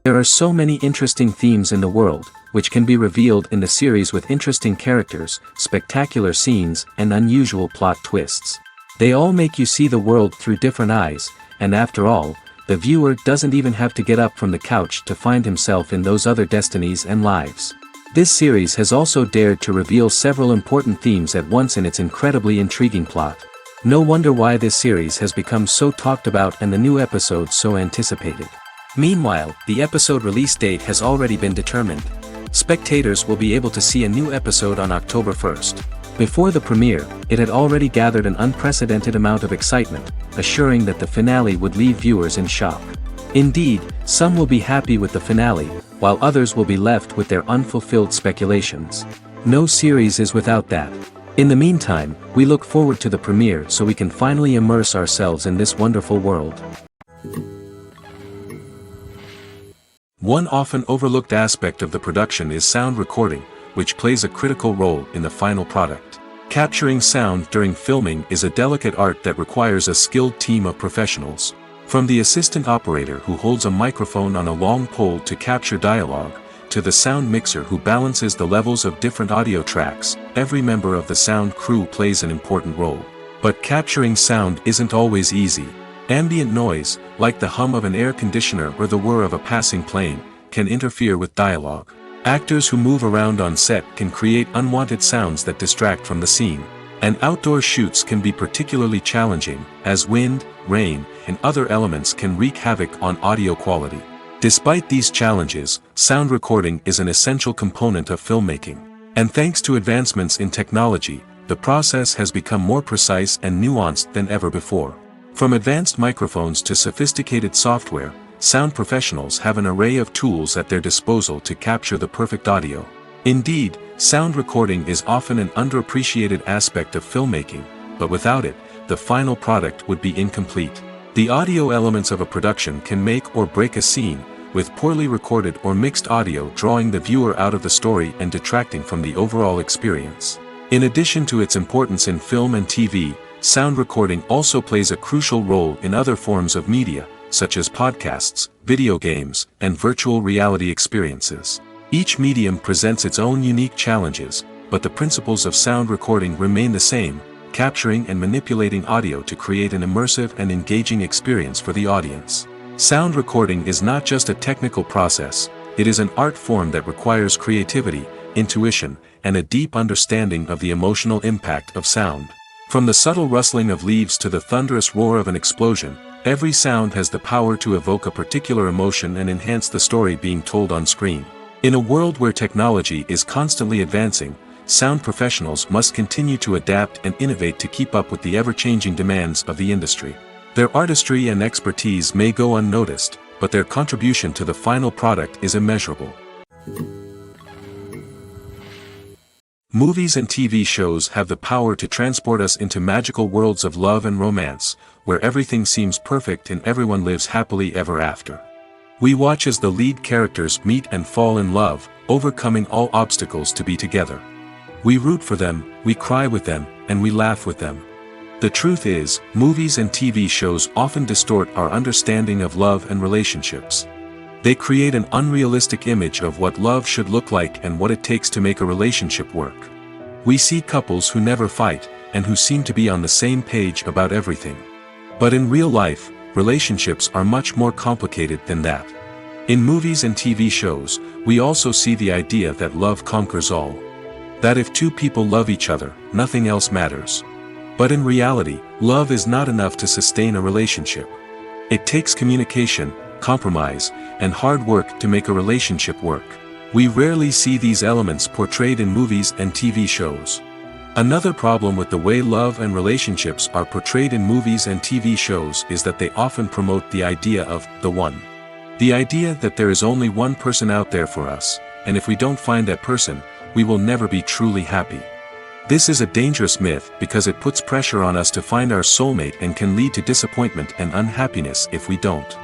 There are so many interesting themes in the world, which can be revealed in the series with interesting characters, spectacular scenes, and unusual plot twists. They all make you see the world through different eyes, and after all, the viewer doesn't even have to get up from the couch to find himself in those other destinies and lives. This series has also dared to reveal several important themes at once in its incredibly intriguing plot. No wonder why this series has become so talked about and the new episodes so anticipated. Meanwhile, the episode release date has already been determined. Spectators will be able to see a new episode on October 1st. Before the premiere, it had already gathered an unprecedented amount of excitement, assuring that the finale would leave viewers in shock. Indeed, some will be happy with the finale, while others will be left with their unfulfilled speculations. No series is without that. In the meantime, we look forward to the premiere so we can finally immerse ourselves in this wonderful world. One often overlooked aspect of the production is sound recording, which plays a critical role in the final product. Capturing sound during filming is a delicate art that requires a skilled team of professionals. From the assistant operator who holds a microphone on a long pole to capture dialogue, to the sound mixer who balances the levels of different audio tracks, every member of the sound crew plays an important role. But capturing sound isn't always easy. Ambient noise, like the hum of an air conditioner or the whir of a passing plane, can interfere with dialogue. Actors who move around on set can create unwanted sounds that distract from the scene. And outdoor shoots can be particularly challenging, as wind, rain, and other elements can wreak havoc on audio quality. Despite these challenges, sound recording is an essential component of filmmaking. And thanks to advancements in technology, the process has become more precise and nuanced than ever before. From advanced microphones to sophisticated software, sound professionals have an array of tools at their disposal to capture the perfect audio. Indeed, sound recording is often an underappreciated aspect of filmmaking, but without it, the final product would be incomplete. The audio elements of a production can make or break a scene, with poorly recorded or mixed audio drawing the viewer out of the story and detracting from the overall experience. In addition to its importance in film and TV, sound recording also plays a crucial role in other forms of media, such as podcasts, video games, and virtual reality experiences. Each medium presents its own unique challenges, but the principles of sound recording remain the same, capturing and manipulating audio to create an immersive and engaging experience for the audience. Sound recording is not just a technical process, it is an art form that requires creativity, intuition, and a deep understanding of the emotional impact of sound. From the subtle rustling of leaves to the thunderous roar of an explosion, every sound has the power to evoke a particular emotion and enhance the story being told on screen. In a world where technology is constantly advancing, sound professionals must continue to adapt and innovate to keep up with the ever-changing demands of the industry. Their artistry and expertise may go unnoticed, but their contribution to the final product is immeasurable. Movies and TV shows have the power to transport us into magical worlds of love and romance, where everything seems perfect and everyone lives happily ever after. We watch as the lead characters meet and fall in love, overcoming all obstacles to be together. We root for them, we cry with them, and we laugh with them. The truth is, movies and TV shows often distort our understanding of love and relationships. They create an unrealistic image of what love should look like and what it takes to make a relationship work. We see couples who never fight, and who seem to be on the same page about everything. But in real life, relationships are much more complicated than that. In movies and TV shows, we also see the idea that love conquers all. That if two people love each other, nothing else matters. But in reality, love is not enough to sustain a relationship. It takes communication, compromise, and hard work to make a relationship work. We rarely see these elements portrayed in movies and TV shows. Another problem with the way love and relationships are portrayed in movies and TV shows is that they often promote the idea of the one. The idea that there is only one person out there for us, and if we don't find that person, we will never be truly happy. This is a dangerous myth because it puts pressure on us to find our soulmate and can lead to disappointment and unhappiness if we don't.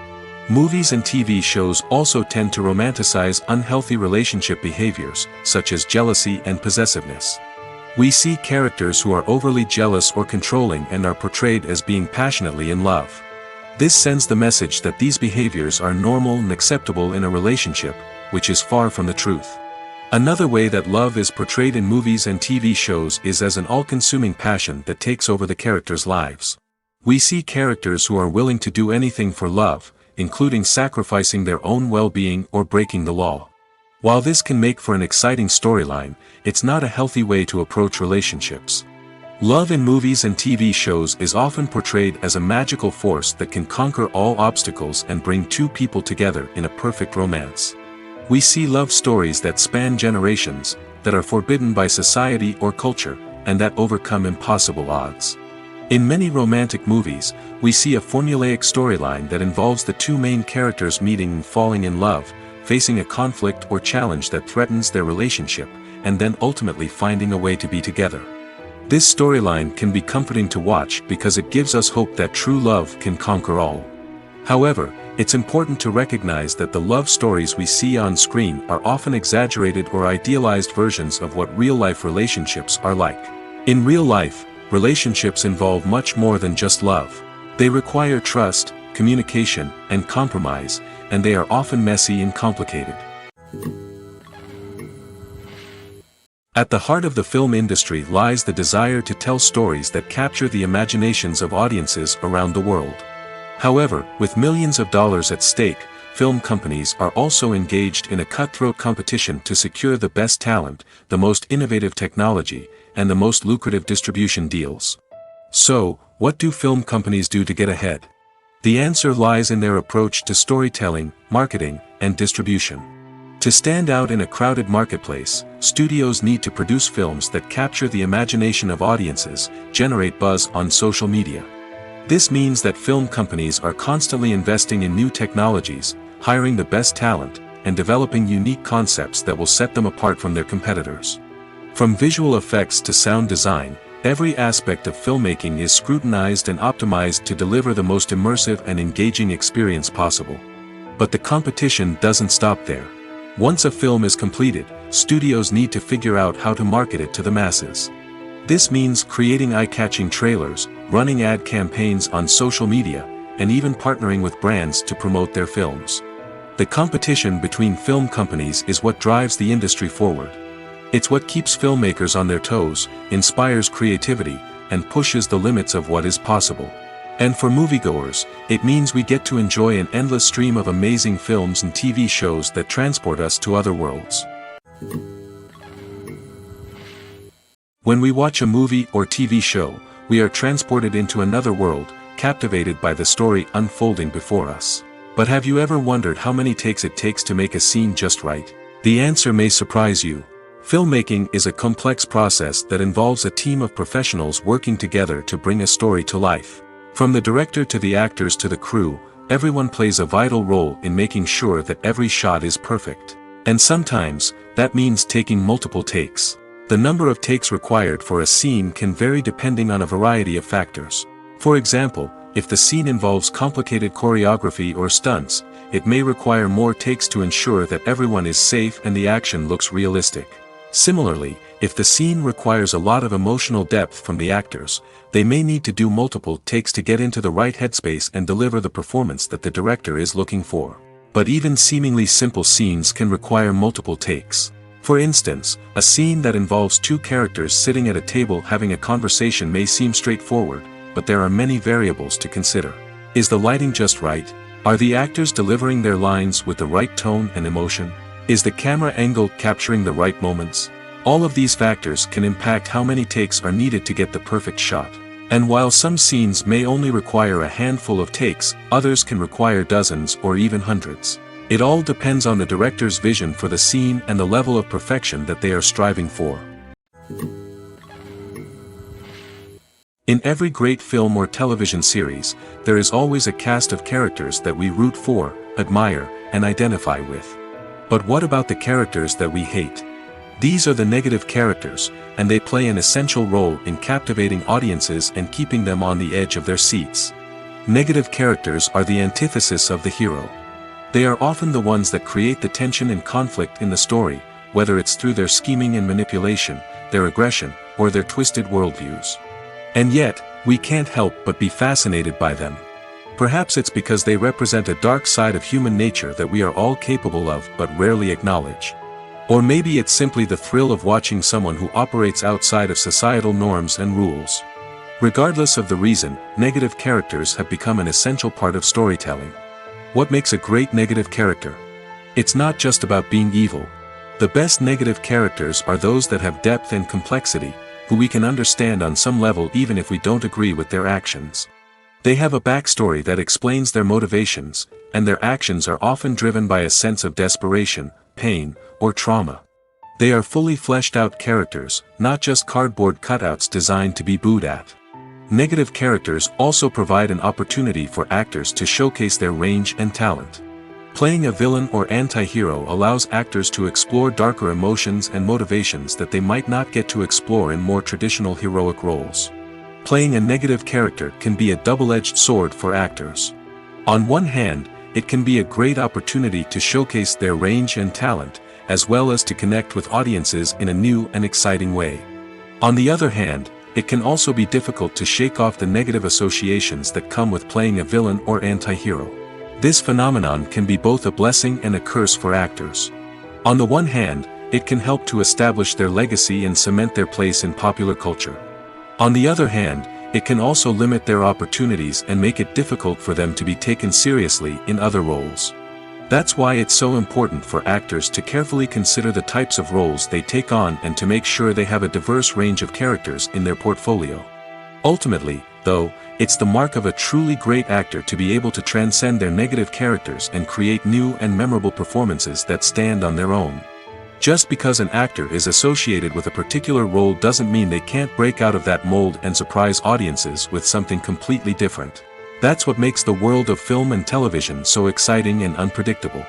Movies and TV shows also tend to romanticize unhealthy relationship behaviors, such as jealousy and possessiveness. We see characters who are overly jealous or controlling and are portrayed as being passionately in love. This sends the message that these behaviors are normal and acceptable in a relationship, which is far from the truth. Another way that love is portrayed in movies and TV shows is as an all-consuming passion that takes over the characters' lives. We see characters who are willing to do anything for love, including sacrificing their own well-being or breaking the law. While this can make for an exciting storyline, it's not a healthy way to approach relationships. Love in movies and TV shows is often portrayed as a magical force that can conquer all obstacles and bring two people together in a perfect romance. We see love stories that span generations, that are forbidden by society or culture, and that overcome impossible odds. In many romantic movies, we see a formulaic storyline that involves the two main characters meeting and falling in love, facing a conflict or challenge that threatens their relationship, and then ultimately finding a way to be together. This storyline can be comforting to watch because it gives us hope that true love can conquer all. However, it's important to recognize that the love stories we see on screen are often exaggerated or idealized versions of what real-life relationships are like. In real life, relationships involve much more than just love. They require trust, communication, and compromise, and they are often messy and complicated. At the heart of the film industry lies the desire to tell stories that capture the imaginations of audiences around the world. However, with millions of dollars at stake, film companies are also engaged in a cutthroat competition to secure the best talent, the most innovative technology, and the most lucrative distribution deals. So, what do film companies do to get ahead? The answer lies in their approach to storytelling, marketing, and distribution. To stand out in a crowded marketplace, studios need to produce films that capture the imagination of audiences, generate buzz on social media. This means that film companies are constantly investing in new technologies, hiring the best talent, and developing unique concepts that will set them apart from their competitors. From visual effects to sound design, every aspect of filmmaking is scrutinized and optimized to deliver the most immersive and engaging experience possible. But the competition doesn't stop there. Once a film is completed, studios need to figure out how to market it to the masses. This means creating eye-catching trailers, running ad campaigns on social media, and even partnering with brands to promote their films. The competition between film companies is what drives the industry forward. It's what keeps filmmakers on their toes, inspires creativity, and pushes the limits of what is possible. And for moviegoers, it means we get to enjoy an endless stream of amazing films and TV shows that transport us to other worlds. When we watch a movie or TV show, we are transported into another world, captivated by the story unfolding before us. But have you ever wondered how many takes it takes to make a scene just right? The answer may surprise you. Filmmaking is a complex process that involves a team of professionals working together to bring a story to life. From the director to the actors to the crew, everyone plays a vital role in making sure that every shot is perfect. And sometimes, that means taking multiple takes. The number of takes required for a scene can vary depending on a variety of factors. For example, if the scene involves complicated choreography or stunts, it may require more takes to ensure that everyone is safe and the action looks realistic. Similarly, if the scene requires a lot of emotional depth from the actors, they may need to do multiple takes to get into the right headspace and deliver the performance that the director is looking for. But even seemingly simple scenes can require multiple takes. For instance, a scene that involves two characters sitting at a table having a conversation may seem straightforward, but there are many variables to consider. Is the lighting just right? Are the actors delivering their lines with the right tone and emotion? Is the camera angle capturing the right moments? All of these factors can impact how many takes are needed to get the perfect shot. And while some scenes may only require a handful of takes, others can require dozens or even hundreds. It all depends on the director's vision for the scene and the level of perfection that they are striving for. In every great film or television series, there is always a cast of characters that we root for, admire, and identify with. But what about the characters that we hate? These are the negative characters, and they play an essential role in captivating audiences and keeping them on the edge of their seats. Negative characters are the antithesis of the hero. They are often the ones that create the tension and conflict in the story, whether it's through their scheming and manipulation, their aggression, or their twisted worldviews. And yet, we can't help but be fascinated by them. Perhaps it's because they represent a dark side of human nature that we are all capable of but rarely acknowledge. Or maybe it's simply the thrill of watching someone who operates outside of societal norms and rules. Regardless of the reason, negative characters have become an essential part of storytelling. What makes a great negative character? It's not just about being evil. The best negative characters are those that have depth and complexity, who we can understand on some level even if we don't agree with their actions. They have a backstory that explains their motivations, and their actions are often driven by a sense of desperation, pain, or trauma. They are fully fleshed out characters, not just cardboard cutouts designed to be booed at. Negative characters also provide an opportunity for actors to showcase their range and talent. Playing a villain or anti-hero allows actors to explore darker emotions and motivations that they might not get to explore in more traditional heroic roles. Playing a negative character can be a double-edged sword for actors. On one hand, it can be a great opportunity to showcase their range and talent, as well as to connect with audiences in a new and exciting way. On the other hand, it can also be difficult to shake off the negative associations that come with playing a villain or anti-hero. This phenomenon can be both a blessing and a curse for actors. On the one hand, it can help to establish their legacy and cement their place in popular culture. On the other hand, it can also limit their opportunities and make it difficult for them to be taken seriously in other roles. That's why it's so important for actors to carefully consider the types of roles they take on and to make sure they have a diverse range of characters in their portfolio. Ultimately, though, it's the mark of a truly great actor to be able to transcend their negative characters and create new and memorable performances that stand on their own. Just because an actor is associated with a particular role doesn't mean they can't break out of that mold and surprise audiences with something completely different. That's what makes the world of film and television so exciting and unpredictable.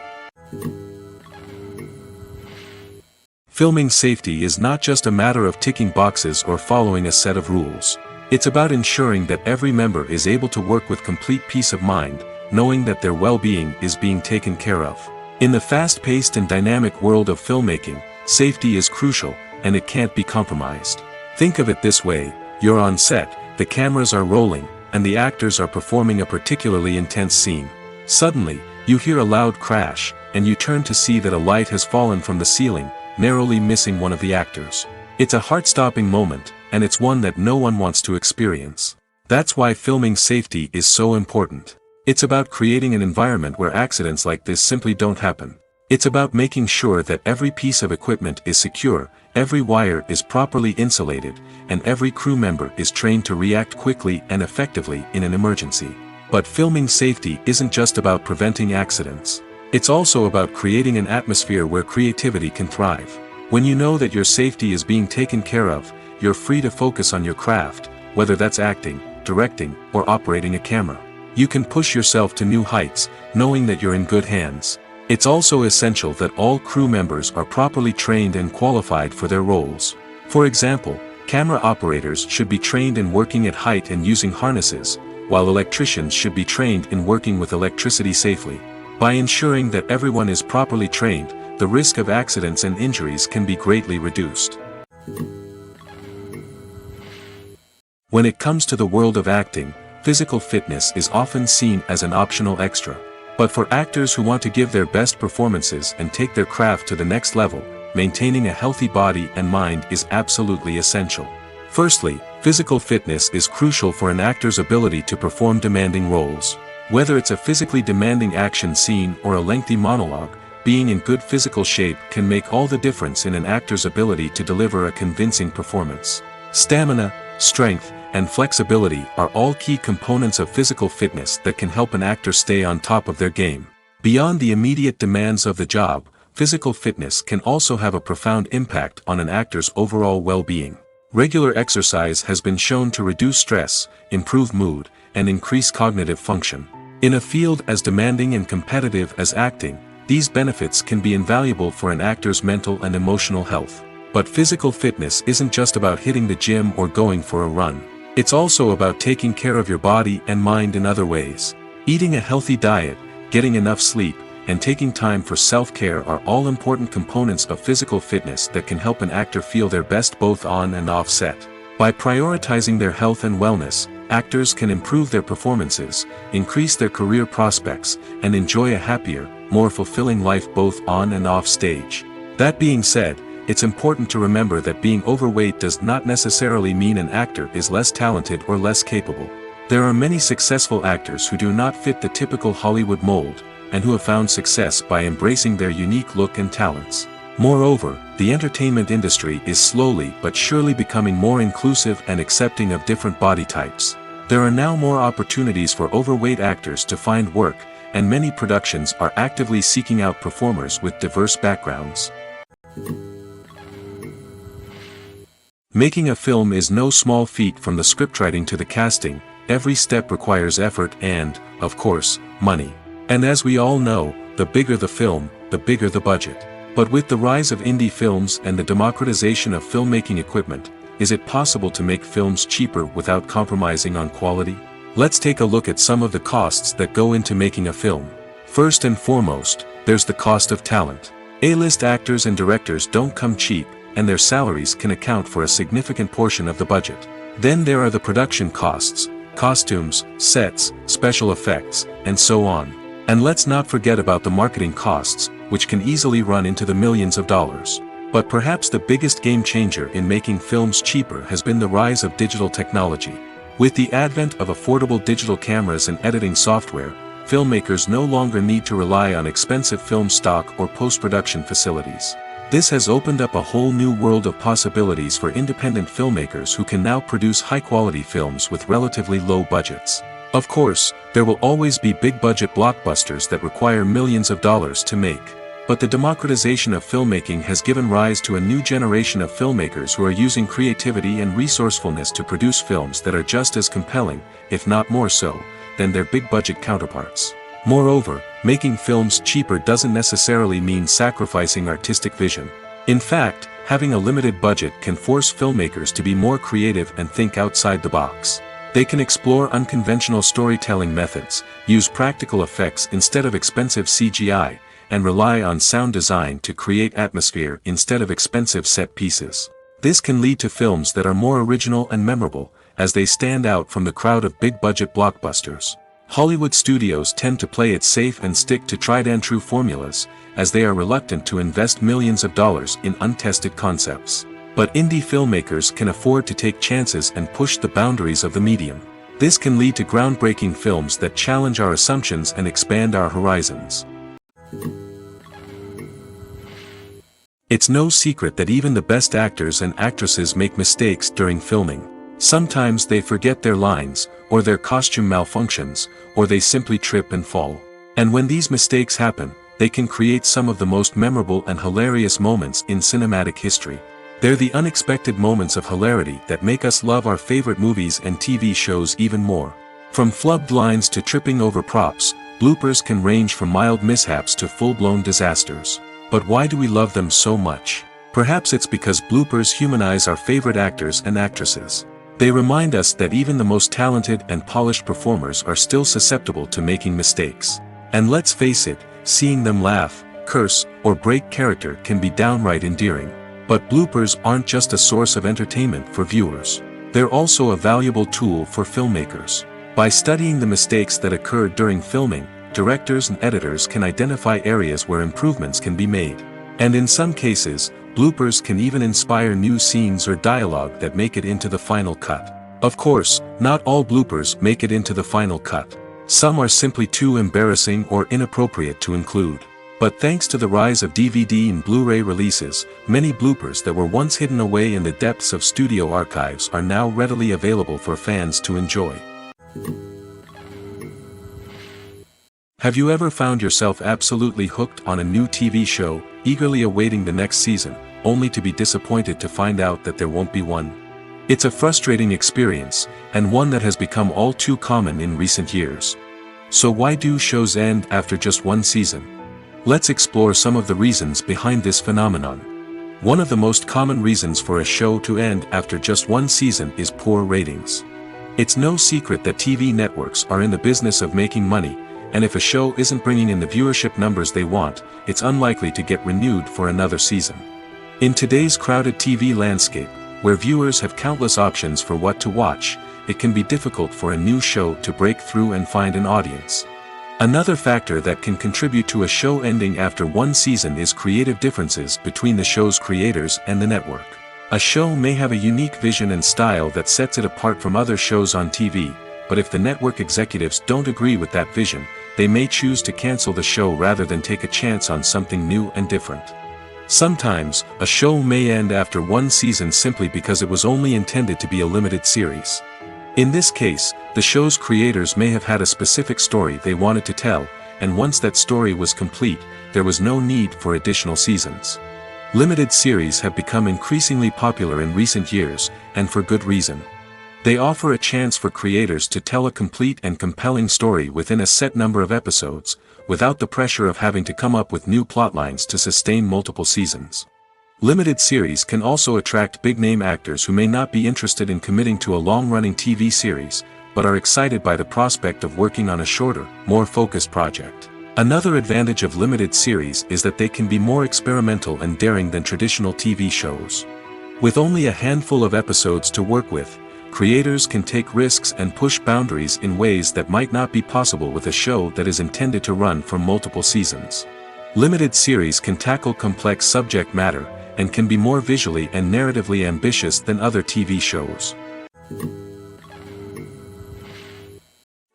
Filming safety is not just a matter of ticking boxes or following a set of rules. It's about ensuring that every member is able to work with complete peace of mind, knowing that their well-being is being taken care of. In the fast-paced and dynamic world of filmmaking, safety is crucial, and it can't be compromised. Think of it this way: you're on set, the cameras are rolling, and the actors are performing a particularly intense scene. Suddenly, you hear a loud crash, and you turn to see that a light has fallen from the ceiling, narrowly missing one of the actors. It's a heart-stopping moment, and it's one that no one wants to experience. That's why filming safety is so important. It's about creating an environment where accidents like this simply don't happen. It's about making sure that every piece of equipment is secure, every wire is properly insulated, and every crew member is trained to react quickly and effectively in an emergency. But filming safety isn't just about preventing accidents. It's also about creating an atmosphere where creativity can thrive. When you know that your safety is being taken care of, you're free to focus on your craft, whether that's acting, directing, or operating a camera. You can push yourself to new heights, knowing that you're in good hands. It's also essential that all crew members are properly trained and qualified for their roles. For example, camera operators should be trained in working at height and using harnesses, while electricians should be trained in working with electricity safely. By ensuring that everyone is properly trained, the risk of accidents and injuries can be greatly reduced. When it comes to the world of acting, physical fitness is often seen as an optional extra. But for actors who want to give their best performances and take their craft to the next level, maintaining a healthy body and mind is absolutely essential. Firstly, physical fitness is crucial for an actor's ability to perform demanding roles. Whether it's a physically demanding action scene or a lengthy monologue, being in good physical shape can make all the difference in an actor's ability to deliver a convincing performance. Stamina, strength, and flexibility are all key components of physical fitness that can help an actor stay on top of their game. Beyond the immediate demands of the job, physical fitness can also have a profound impact on an actor's overall well-being. Regular exercise has been shown to reduce stress, improve mood, and increase cognitive function. In a field as demanding and competitive as acting, these benefits can be invaluable for an actor's mental and emotional health. But physical fitness isn't just about hitting the gym or going for a run. It's also about taking care of your body and mind in other ways. Eating a healthy diet, getting enough sleep, and taking time for self-care are all important components of physical fitness that can help an actor feel their best both on and off set. By prioritizing their health and wellness, actors can improve their performances, increase their career prospects, and enjoy a happier, more fulfilling life both on and off stage. That being said, it's important to remember that being overweight does not necessarily mean an actor is less talented or less capable. There are many successful actors who do not fit the typical Hollywood mold, and who have found success by embracing their unique look and talents. Moreover, the entertainment industry is slowly but surely becoming more inclusive and accepting of different body types. There are now more opportunities for overweight actors to find work, and many productions are actively seeking out performers with diverse backgrounds. Making a film is no small feat. From the scriptwriting to the casting, every step requires effort and, of course, money. And as we all know, the bigger the film, the bigger the budget. But with the rise of indie films and the democratization of filmmaking equipment, is it possible to make films cheaper without compromising on quality? Let's take a look at some of the costs that go into making a film. First and foremost, there's the cost of talent. A-list actors and directors don't come cheap, and their salaries can account for a significant portion of the budget. Then there are the production costs, costumes, sets, special effects, and so on. And let's not forget about the marketing costs, which can easily run into the millions of dollars. But perhaps the biggest game changer in making films cheaper has been the rise of digital technology. With the advent of affordable digital cameras and editing software, filmmakers no longer need to rely on expensive film stock or post-production facilities. This has opened up a whole new world of possibilities for independent filmmakers who can now produce high-quality films with relatively low budgets. Of course, there will always be big-budget blockbusters that require millions of dollars to make. But the democratization of filmmaking has given rise to a new generation of filmmakers who are using creativity and resourcefulness to produce films that are just as compelling, if not more so, than their big-budget counterparts. Moreover, making films cheaper doesn't necessarily mean sacrificing artistic vision. In fact, having a limited budget can force filmmakers to be more creative and think outside the box. They can explore unconventional storytelling methods, use practical effects instead of expensive CGI, and rely on sound design to create atmosphere instead of expensive set pieces. This can lead to films that are more original and memorable, as they stand out from the crowd of big-budget blockbusters. Hollywood studios tend to play it safe and stick to tried-and-true formulas, as they are reluctant to invest millions of dollars in untested concepts. But indie filmmakers can afford to take chances and push the boundaries of the medium. This can lead to groundbreaking films that challenge our assumptions and expand our horizons. It's no secret that even the best actors and actresses make mistakes during filming. Sometimes they forget their lines, or their costume malfunctions, or they simply trip and fall. And when these mistakes happen, they can create some of the most memorable and hilarious moments in cinematic history. They're the unexpected moments of hilarity that make us love our favorite movies and TV shows even more. From flubbed lines to tripping over props, bloopers can range from mild mishaps to full-blown disasters. But why do we love them so much? Perhaps it's because bloopers humanize our favorite actors and actresses. They remind us that even the most talented and polished performers are still susceptible to making mistakes. And let's face it, seeing them laugh, curse, or break character can be downright endearing. But bloopers aren't just a source of entertainment for viewers. They're also a valuable tool for filmmakers. By studying the mistakes that occurred during filming, directors and editors can identify areas where improvements can be made. And in some cases, bloopers can even inspire new scenes or dialogue that make it into the final cut. Of course, not all bloopers make it into the final cut. Some are simply too embarrassing or inappropriate to include. But thanks to the rise of DVD and Blu-ray releases, many bloopers that were once hidden away in the depths of studio archives are now readily available for fans to enjoy. Have you ever found yourself absolutely hooked on a new TV show, eagerly awaiting the next season, only to be disappointed to find out that there won't be one? It's a frustrating experience, and one that has become all too common in recent years. So why do shows end after just one season? Let's explore some of the reasons behind this phenomenon. One of the most common reasons for a show to end after just one season is poor ratings. It's no secret that TV networks are in the business of making money, and if a show isn't bringing in the viewership numbers they want, it's unlikely to get renewed for another season. In today's crowded TV landscape, where viewers have countless options for what to watch, it can be difficult for a new show to break through and find an audience. Another factor that can contribute to a show ending after one season is creative differences between the show's creators and the network. A show may have a unique vision and style that sets it apart from other shows on TV, but if the network executives don't agree with that vision, they may choose to cancel the show rather than take a chance on something new and different. Sometimes, a show may end after one season simply because it was only intended to be a limited series. In this case, the show's creators may have had a specific story they wanted to tell, and once that story was complete, there was no need for additional seasons. Limited series have become increasingly popular in recent years, and for good reason. They offer a chance for creators to tell a complete and compelling story within a set number of episodes, without the pressure of having to come up with new plotlines to sustain multiple seasons. Limited series can also attract big-name actors who may not be interested in committing to a long-running TV series, but are excited by the prospect of working on a shorter, more focused project. Another advantage of limited series is that they can be more experimental and daring than traditional TV shows. With only a handful of episodes to work with, creators can take risks and push boundaries in ways that might not be possible with a show that is intended to run for multiple seasons. Limited series can tackle complex subject matter, and can be more visually and narratively ambitious than other TV shows.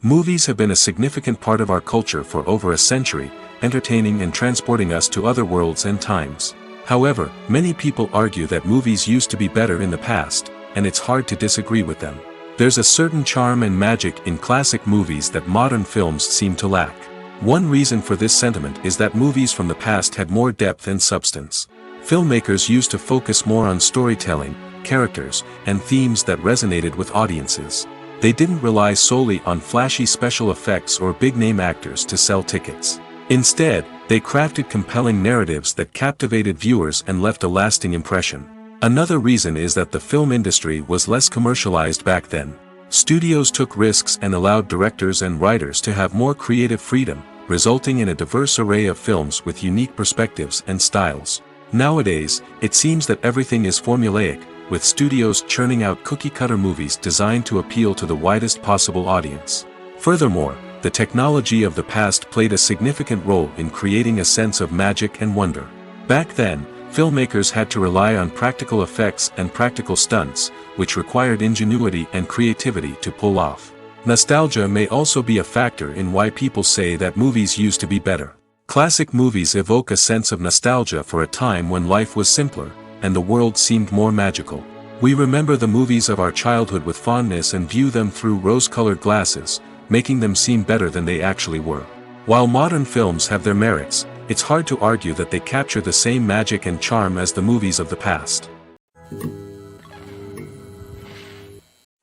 Movies have been a significant part of our culture for over a century, entertaining and transporting us to other worlds and times. However, many people argue that movies used to be better in the past, and it's hard to disagree with them. There's a certain charm and magic in classic movies that modern films seem to lack. One reason for this sentiment is that movies from the past had more depth and substance. Filmmakers used to focus more on storytelling, characters, and themes that resonated with audiences. They didn't rely solely on flashy special effects or big-name actors to sell tickets. Instead, they crafted compelling narratives that captivated viewers and left a lasting impression. Another reason is that the film industry was less commercialized back then. Studios took risks and allowed directors and writers to have more creative freedom, resulting in a diverse array of films with unique perspectives and styles. Nowadays, it seems that everything is formulaic, with studios churning out cookie-cutter movies designed to appeal to the widest possible audience. Furthermore, the technology of the past played a significant role in creating a sense of magic and wonder. Back then, filmmakers had to rely on practical effects and practical stunts, which required ingenuity and creativity to pull off. Nostalgia may also be a factor in why people say that movies used to be better. Classic movies evoke a sense of nostalgia for a time when life was simpler, and the world seemed more magical. We remember the movies of our childhood with fondness and view them through rose-colored glasses, making them seem better than they actually were. While modern films have their merits, it's hard to argue that they capture the same magic and charm as the movies of the past.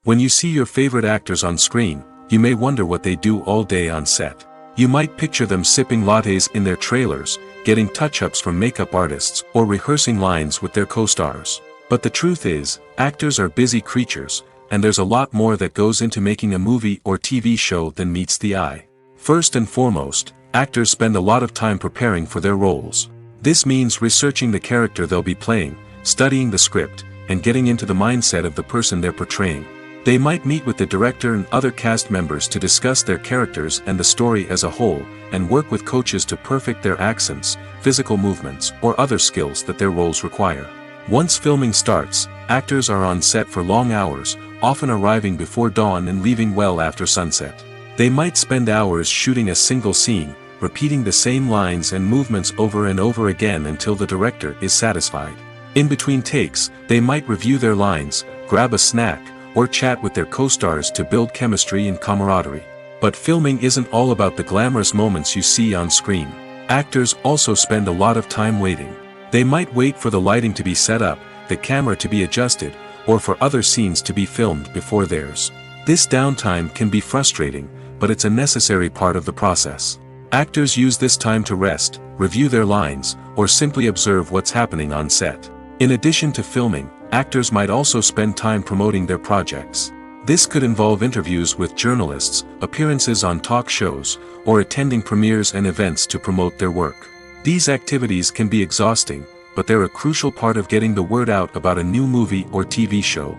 When you see your favorite actors on screen, you may wonder what they do all day on set. You might picture them sipping lattes in their trailers, getting touch-ups from makeup artists, or rehearsing lines with their co-stars. But the truth is, actors are busy creatures, and there's a lot more that goes into making a movie or TV show than meets the eye. First and foremost, actors spend a lot of time preparing for their roles. This means researching the character they'll be playing, studying the script, and getting into the mindset of the person they're portraying. They might meet with the director and other cast members to discuss their characters and the story as a whole, and work with coaches to perfect their accents, physical movements, or other skills that their roles require. Once filming starts, actors are on set for long hours, often arriving before dawn and leaving well after sunset. They might spend hours shooting a single scene, repeating the same lines and movements over and over again until the director is satisfied. In between takes, they might review their lines, grab a snack, or chat with their co-stars to build chemistry and camaraderie. But filming isn't all about the glamorous moments you see on screen. Actors also spend a lot of time waiting. They might wait for the lighting to be set up, the camera to be adjusted, or for other scenes to be filmed before theirs. This downtime can be frustrating, but it's a necessary part of the process. Actors use this time to rest, review their lines, or simply observe what's happening on set. In addition to filming, actors might also spend time promoting their projects. This could involve interviews with journalists, appearances on talk shows, or attending premieres and events to promote their work. These activities can be exhausting, but they're a crucial part of getting the word out about a new movie or TV show.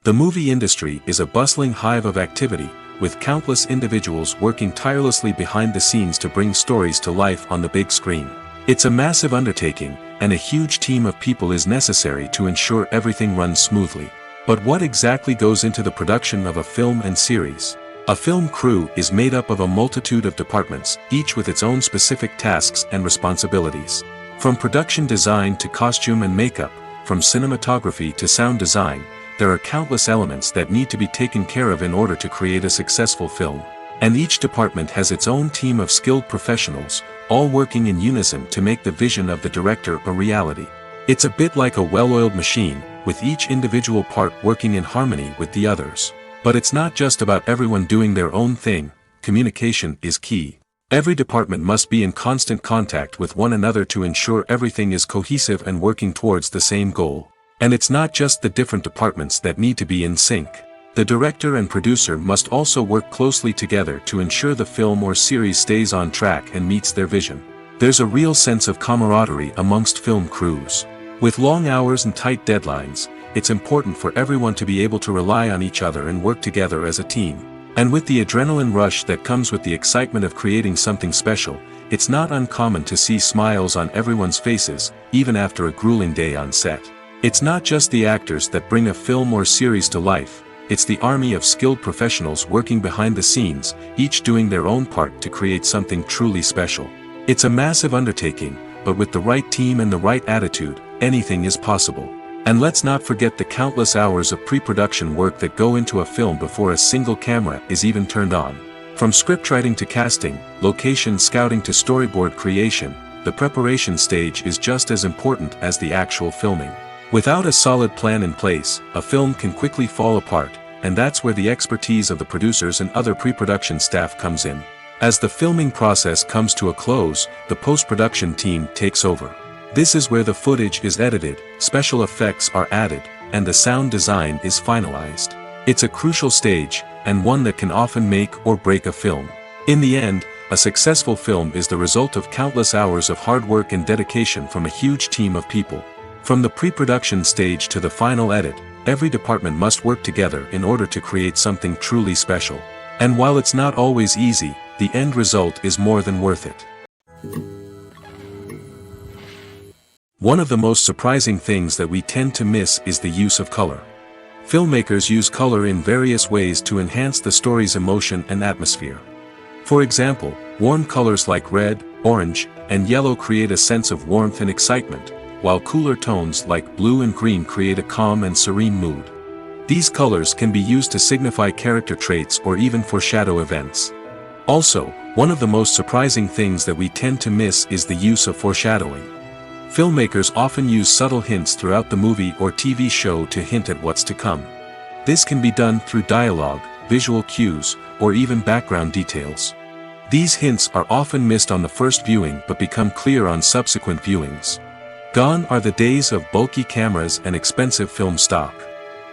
The movie industry is a bustling hive of activity, with countless individuals working tirelessly behind the scenes to bring stories to life on the big screen. It's a massive undertaking, and a huge team of people is necessary to ensure everything runs smoothly. But what exactly goes into the production of a film and series? A film crew is made up of a multitude of departments, each with its own specific tasks and responsibilities. From production design to costume and makeup, from cinematography to sound design, there are countless elements that need to be taken care of in order to create a successful film. And each department has its own team of skilled professionals, all working in unison to make the vision of the director a reality. It's a bit like a well-oiled machine, with each individual part working in harmony with the others. But it's not just about everyone doing their own thing. Communication is key. Every department must be in constant contact with one another to ensure everything is cohesive and working towards the same goal. And it's not just the different departments that need to be in sync. The director and producer must also work closely together to ensure the film or series stays on track and meets their vision. There's a real sense of camaraderie amongst film crews. With long hours and tight deadlines, it's important for everyone to be able to rely on each other and work together as a team. And with the adrenaline rush that comes with the excitement of creating something special, it's not uncommon to see smiles on everyone's faces, even after a grueling day on set. It's not just the actors that bring a film or series to life, it's the army of skilled professionals working behind the scenes, each doing their own part to create something truly special. It's a massive undertaking, but with the right team and the right attitude, anything is possible. And let's not forget the countless hours of pre-production work that go into a film before a single camera is even turned on. From scriptwriting to casting, location scouting to storyboard creation, the preparation stage is just as important as the actual filming. Without a solid plan in place, a film can quickly fall apart, and that's where the expertise of the producers and other pre-production staff comes in. As the filming process comes to a close, the post-production team takes over. This is where the footage is edited, special effects are added, and the sound design is finalized. It's a crucial stage, and one that can often make or break a film. In the end, a successful film is the result of countless hours of hard work and dedication from a huge team of people. From the pre-production stage to the final edit, every department must work together in order to create something truly special. And while it's not always easy, the end result is more than worth it. One of the most surprising things that we tend to miss is the use of color. Filmmakers use color in various ways to enhance the story's emotion and atmosphere. For example, warm colors like red, orange, and yellow create a sense of warmth and excitement, while cooler tones like blue and green create a calm and serene mood. These colors can be used to signify character traits or even foreshadow events. Also, one of the most surprising things that we tend to miss is the use of foreshadowing. Filmmakers often use subtle hints throughout the movie or TV show to hint at what's to come. This can be done through dialogue, visual cues, or even background details. These hints are often missed on the first viewing but become clear on subsequent viewings. Gone are the days of bulky cameras and expensive film stock.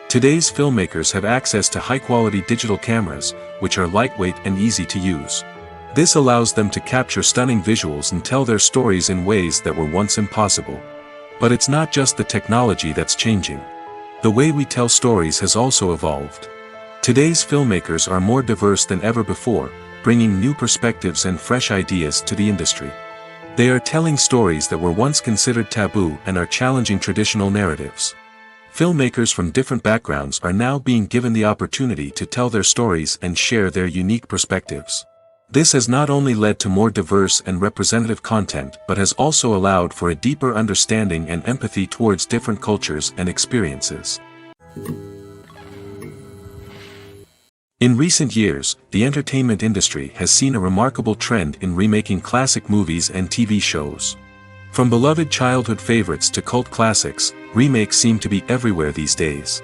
Today's filmmakers have access to high-quality digital cameras, which are lightweight and easy to use. This allows them to capture stunning visuals and tell their stories in ways that were once impossible. But it's not just the technology that's changing. The way we tell stories has also evolved. Today's filmmakers are more diverse than ever before, bringing new perspectives and fresh ideas to the industry. They are telling stories that were once considered taboo and are challenging traditional narratives. Filmmakers from different backgrounds are now being given the opportunity to tell their stories and share their unique perspectives. This has not only led to more diverse and representative content but has also allowed for a deeper understanding and empathy towards different cultures and experiences. In recent years, the entertainment industry has seen a remarkable trend in remaking classic movies and TV shows. From beloved childhood favorites to cult classics, remakes seem to be everywhere these days.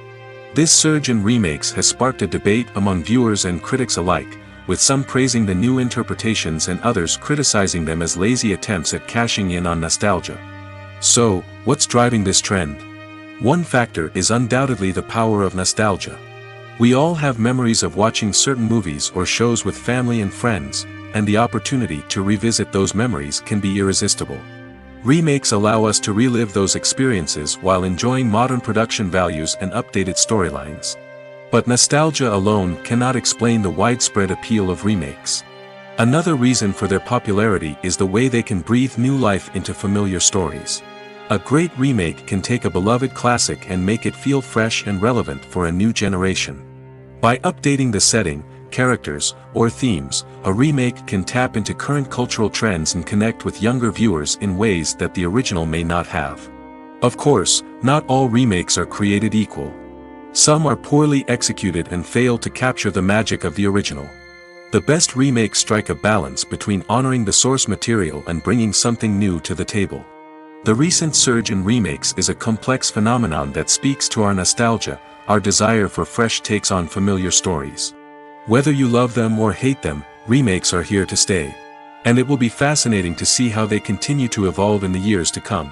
This surge in remakes has sparked a debate among viewers and critics alike, with some praising the new interpretations and others criticizing them as lazy attempts at cashing in on nostalgia. So, what's driving this trend? One factor is undoubtedly the power of nostalgia. We all have memories of watching certain movies or shows with family and friends, and the opportunity to revisit those memories can be irresistible. Remakes allow us to relive those experiences while enjoying modern production values and updated storylines. But nostalgia alone cannot explain the widespread appeal of remakes. Another reason for their popularity is the way they can breathe new life into familiar stories. A great remake can take a beloved classic and make it feel fresh and relevant for a new generation. By updating the setting, characters, or themes, a remake can tap into current cultural trends and connect with younger viewers in ways that the original may not have. Of course, not all remakes are created equal. Some are poorly executed and fail to capture the magic of the original. The best remakes strike a balance between honoring the source material and bringing something new to the table. The recent surge in remakes is a complex phenomenon that speaks to our nostalgia, our desire for fresh takes on familiar stories. Whether you love them or hate them, remakes are here to stay. And it will be fascinating to see how they continue to evolve in the years to come.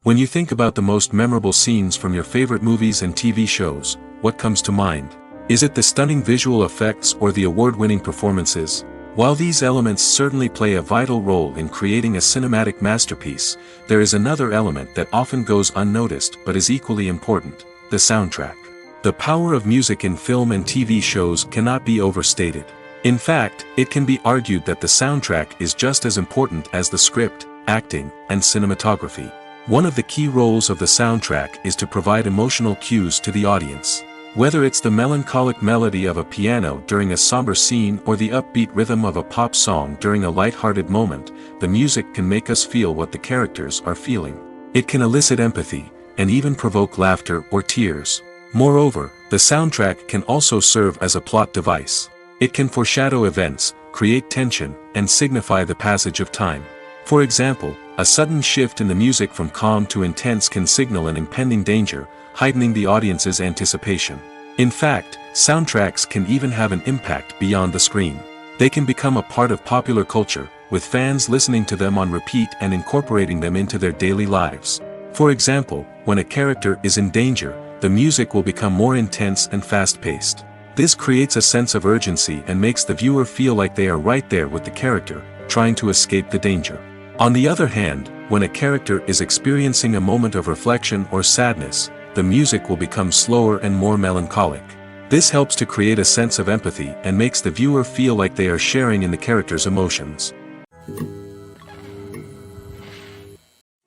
When you think about the most memorable scenes from your favorite movies and TV shows, what comes to mind? Is it the stunning visual effects or the award-winning performances? While these elements certainly play a vital role in creating a cinematic masterpiece, there is another element that often goes unnoticed but is equally important: the soundtrack. The power of music in film and TV shows cannot be overstated. In fact, it can be argued that the soundtrack is just as important as the script, acting, and cinematography. One of the key roles of the soundtrack is to provide emotional cues to the audience. Whether it's the melancholic melody of a piano during a somber scene or the upbeat rhythm of a pop song during a light-hearted moment, the music can make us feel what the characters are feeling. It can elicit empathy, and even provoke laughter or tears. Moreover, the soundtrack can also serve as a plot device. It can foreshadow events, create tension, and signify the passage of time. For example, a sudden shift in the music from calm to intense can signal an impending danger, heightening the audience's anticipation. In fact, soundtracks can even have an impact beyond the screen. They can become a part of popular culture, with fans listening to them on repeat and incorporating them into their daily lives. For example, when a character is in danger, the music will become more intense and fast-paced. This creates a sense of urgency and makes the viewer feel like they are right there with the character, trying to escape the danger. On the other hand, when a character is experiencing a moment of reflection or sadness, the music will become slower and more melancholic. This helps to create a sense of empathy and makes the viewer feel like they are sharing in the character's emotions.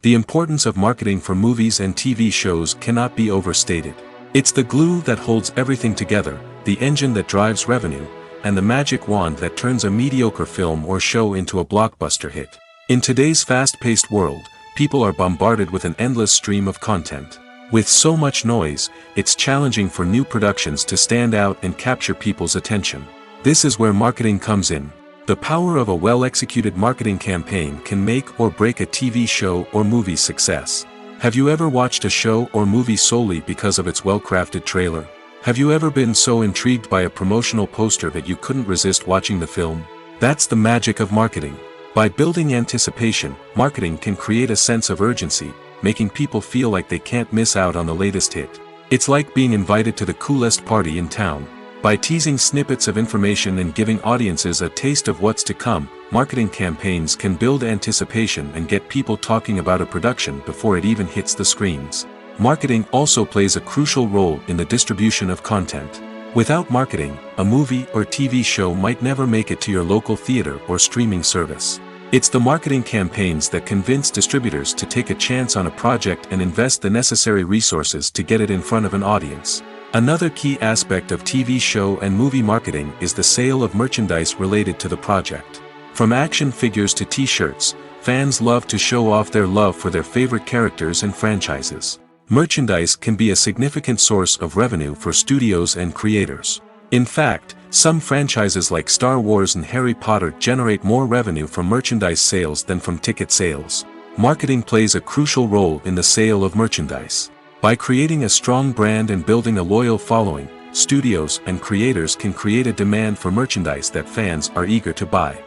The importance of marketing for movies and TV shows cannot be overstated. It's the glue that holds everything together, the engine that drives revenue, and the magic wand that turns a mediocre film or show into a blockbuster hit. In today's fast-paced world, people are bombarded with an endless stream of content. With so much noise, it's challenging for new productions to stand out and capture people's attention. This is where marketing comes in. The power of a well-executed marketing campaign can make or break a TV show or movie's success. Have you ever watched a show or movie solely because of its well-crafted trailer? Have you ever been so intrigued by a promotional poster that you couldn't resist watching the film? That's the magic of marketing. By building anticipation, marketing can create a sense of urgency, making people feel like they can't miss out on the latest hit. It's like being invited to the coolest party in town. By teasing snippets of information and giving audiences a taste of what's to come, marketing campaigns can build anticipation and get people talking about a production before it even hits the screens. Marketing also plays a crucial role in the distribution of content. Without marketing, a movie or TV show might never make it to your local theater or streaming service. It's the marketing campaigns that convince distributors to take a chance on a project and invest the necessary resources to get it in front of an audience. Another key aspect of TV show and movie marketing is the sale of merchandise related to the project. From action figures to t-shirts, fans love to show off their love for their favorite characters and franchises. Merchandise can be a significant source of revenue for studios and creators. In fact, some franchises like Star Wars and Harry Potter generate more revenue from merchandise sales than from ticket sales. Marketing plays a crucial role in the sale of merchandise. By creating a strong brand and building a loyal following, studios and creators can create a demand for merchandise that fans are eager to buy.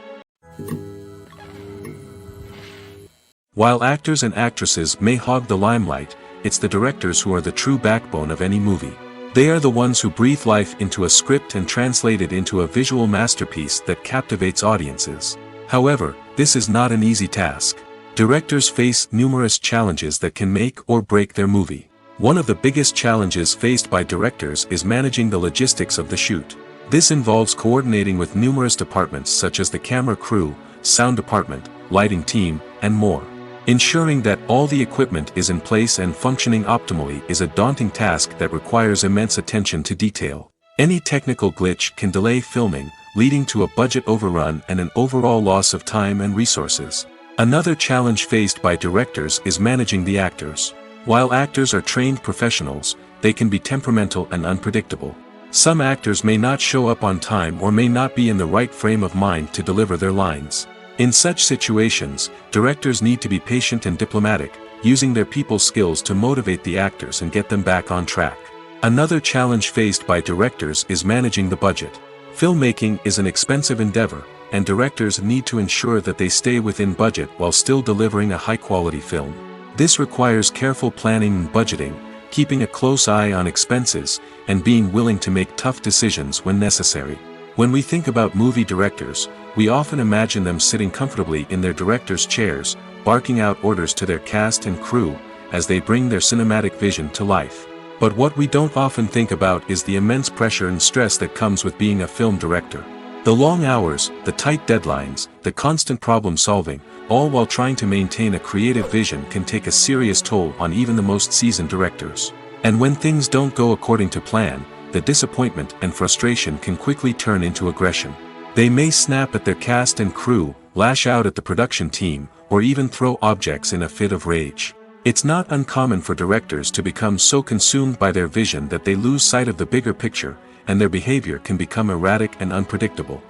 While actors and actresses may hog the limelight, it's the directors who are the true backbone of any movie. They are the ones who breathe life into a script and translate it into a visual masterpiece that captivates audiences. However, this is not an easy task. Directors face numerous challenges that can make or break their movie. One of the biggest challenges faced by directors is managing the logistics of the shoot. This involves coordinating with numerous departments such as the camera crew, sound department, lighting team, and more. Ensuring that all the equipment is in place and functioning optimally is a daunting task that requires immense attention to detail. Any technical glitch can delay filming, leading to a budget overrun and an overall loss of time and resources. Another challenge faced by directors is managing the actors. While actors are trained professionals, they can be temperamental and unpredictable. Some actors may not show up on time or may not be in the right frame of mind to deliver their lines. In such situations, directors need to be patient and diplomatic, using their people skills to motivate the actors and get them back on track. Another challenge faced by directors is managing the budget. Filmmaking is an expensive endeavor, and directors need to ensure that they stay within budget while still delivering a high-quality film. This requires careful planning and budgeting, keeping a close eye on expenses, and being willing to make tough decisions when necessary. When we think about movie directors, we often imagine them sitting comfortably in their director's chairs, barking out orders to their cast and crew, as they bring their cinematic vision to life. But what we don't often think about is the immense pressure and stress that comes with being a film director. The long hours, the tight deadlines, the constant problem solving, all while trying to maintain a creative vision can take a serious toll on even the most seasoned directors. And when things don't go according to plan, the disappointment and frustration can quickly turn into aggression. They may snap at their cast and crew, lash out at the production team, or even throw objects in a fit of rage. It's not uncommon for directors to become so consumed by their vision that they lose sight of the bigger picture, and their behavior can become erratic and unpredictable.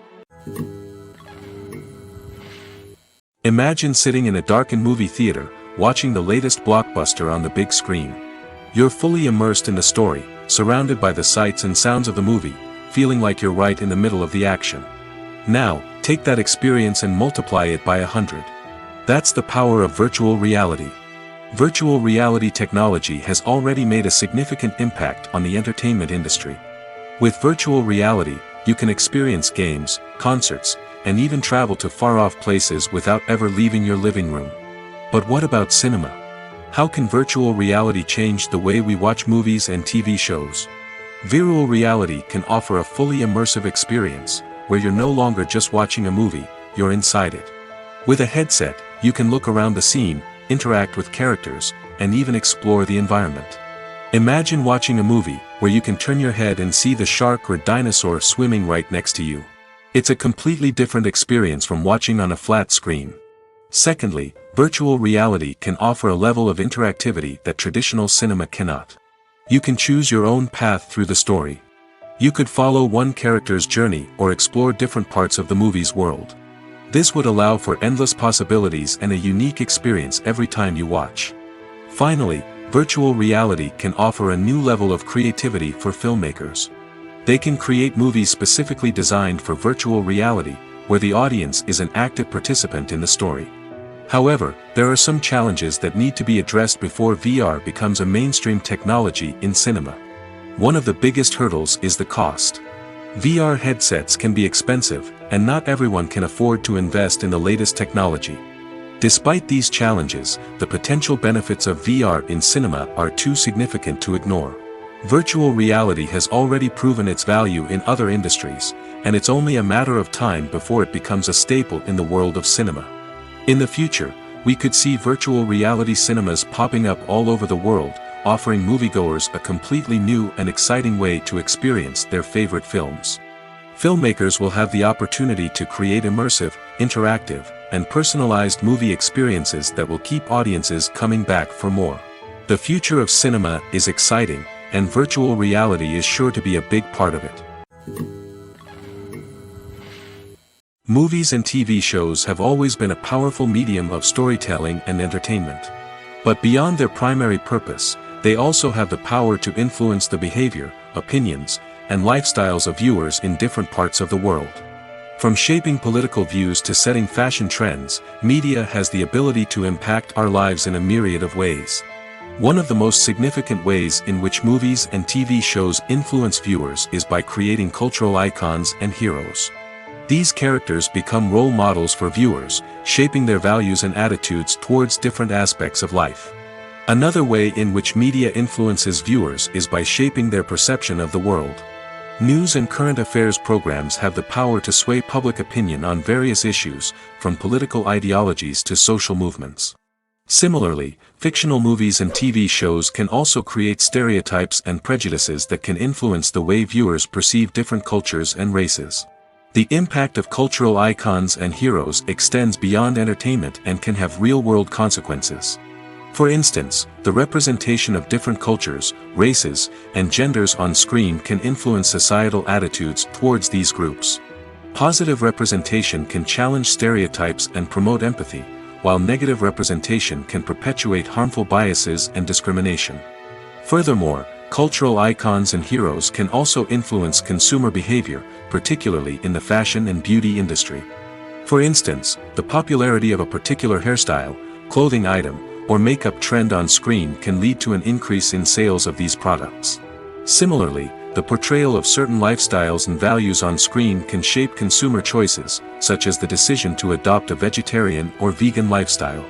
Imagine sitting in a darkened movie theater, watching the latest blockbuster on the big screen. You're fully immersed in the story, surrounded by the sights and sounds of the movie, feeling like you're right in the middle of the action. Now, take that experience and multiply it by 100. That's the power of virtual reality. Virtual reality technology has already made a significant impact on the entertainment industry. With virtual reality, you can experience games, concerts, and even travel to far-off places without ever leaving your living room. But what about cinema? How can virtual reality change the way we watch movies and TV shows? Virtual reality can offer a fully immersive experience, where you're no longer just watching a movie, you're inside it. With a headset, you can look around the scene, interact with characters, and even explore the environment. Imagine watching a movie, where you can turn your head and see the shark or dinosaur swimming right next to you. It's a completely different experience from watching on a flat screen. Secondly, virtual reality can offer a level of interactivity that traditional cinema cannot. You can choose your own path through the story. You could follow one character's journey or explore different parts of the movie's world. This would allow for endless possibilities and a unique experience every time you watch. Finally, virtual reality can offer a new level of creativity for filmmakers. They can create movies specifically designed for virtual reality, where the audience is an active participant in the story. However, there are some challenges that need to be addressed before VR becomes a mainstream technology in cinema. One of the biggest hurdles is the cost. VR headsets can be expensive, and not everyone can afford to invest in the latest technology. Despite these challenges, the potential benefits of VR in cinema are too significant to ignore. Virtual reality has already proven its value in other industries, and it's only a matter of time before it becomes a staple in the world of cinema. In the future, we could see virtual reality cinemas popping up all over the world, offering moviegoers a completely new and exciting way to experience their favorite films. Filmmakers will have the opportunity to create immersive, interactive, and personalized movie experiences that will keep audiences coming back for more. The future of cinema is exciting, and virtual reality is sure to be a big part of it. Movies and TV shows have always been a powerful medium of storytelling and entertainment. But beyond their primary purpose, they also have the power to influence the behavior, opinions, and lifestyles of viewers in different parts of the world. From shaping political views to setting fashion trends, media has the ability to impact our lives in a myriad of ways. One of the most significant ways in which movies and TV shows influence viewers is by creating cultural icons and heroes. These characters become role models for viewers, shaping their values and attitudes towards different aspects of life. Another way in which media influences viewers is by shaping their perception of the world. News and current affairs programs have the power to sway public opinion on various issues, from political ideologies to social movements. Similarly, fictional movies and TV shows can also create stereotypes and prejudices that can influence the way viewers perceive different cultures and races. The impact of cultural icons and heroes extends beyond entertainment and can have real-world consequences. For instance, the representation of different cultures, races, and genders on screen can influence societal attitudes towards these groups. Positive representation can challenge stereotypes and promote empathy, while negative representation can perpetuate harmful biases and discrimination. Furthermore, cultural icons and heroes can also influence consumer behavior, particularly in the fashion and beauty industry. For instance, the popularity of a particular hairstyle, clothing item, or makeup trend on screen can lead to an increase in sales of these products. Similarly, the portrayal of certain lifestyles and values on screen can shape consumer choices, such as the decision to adopt a vegetarian or vegan lifestyle.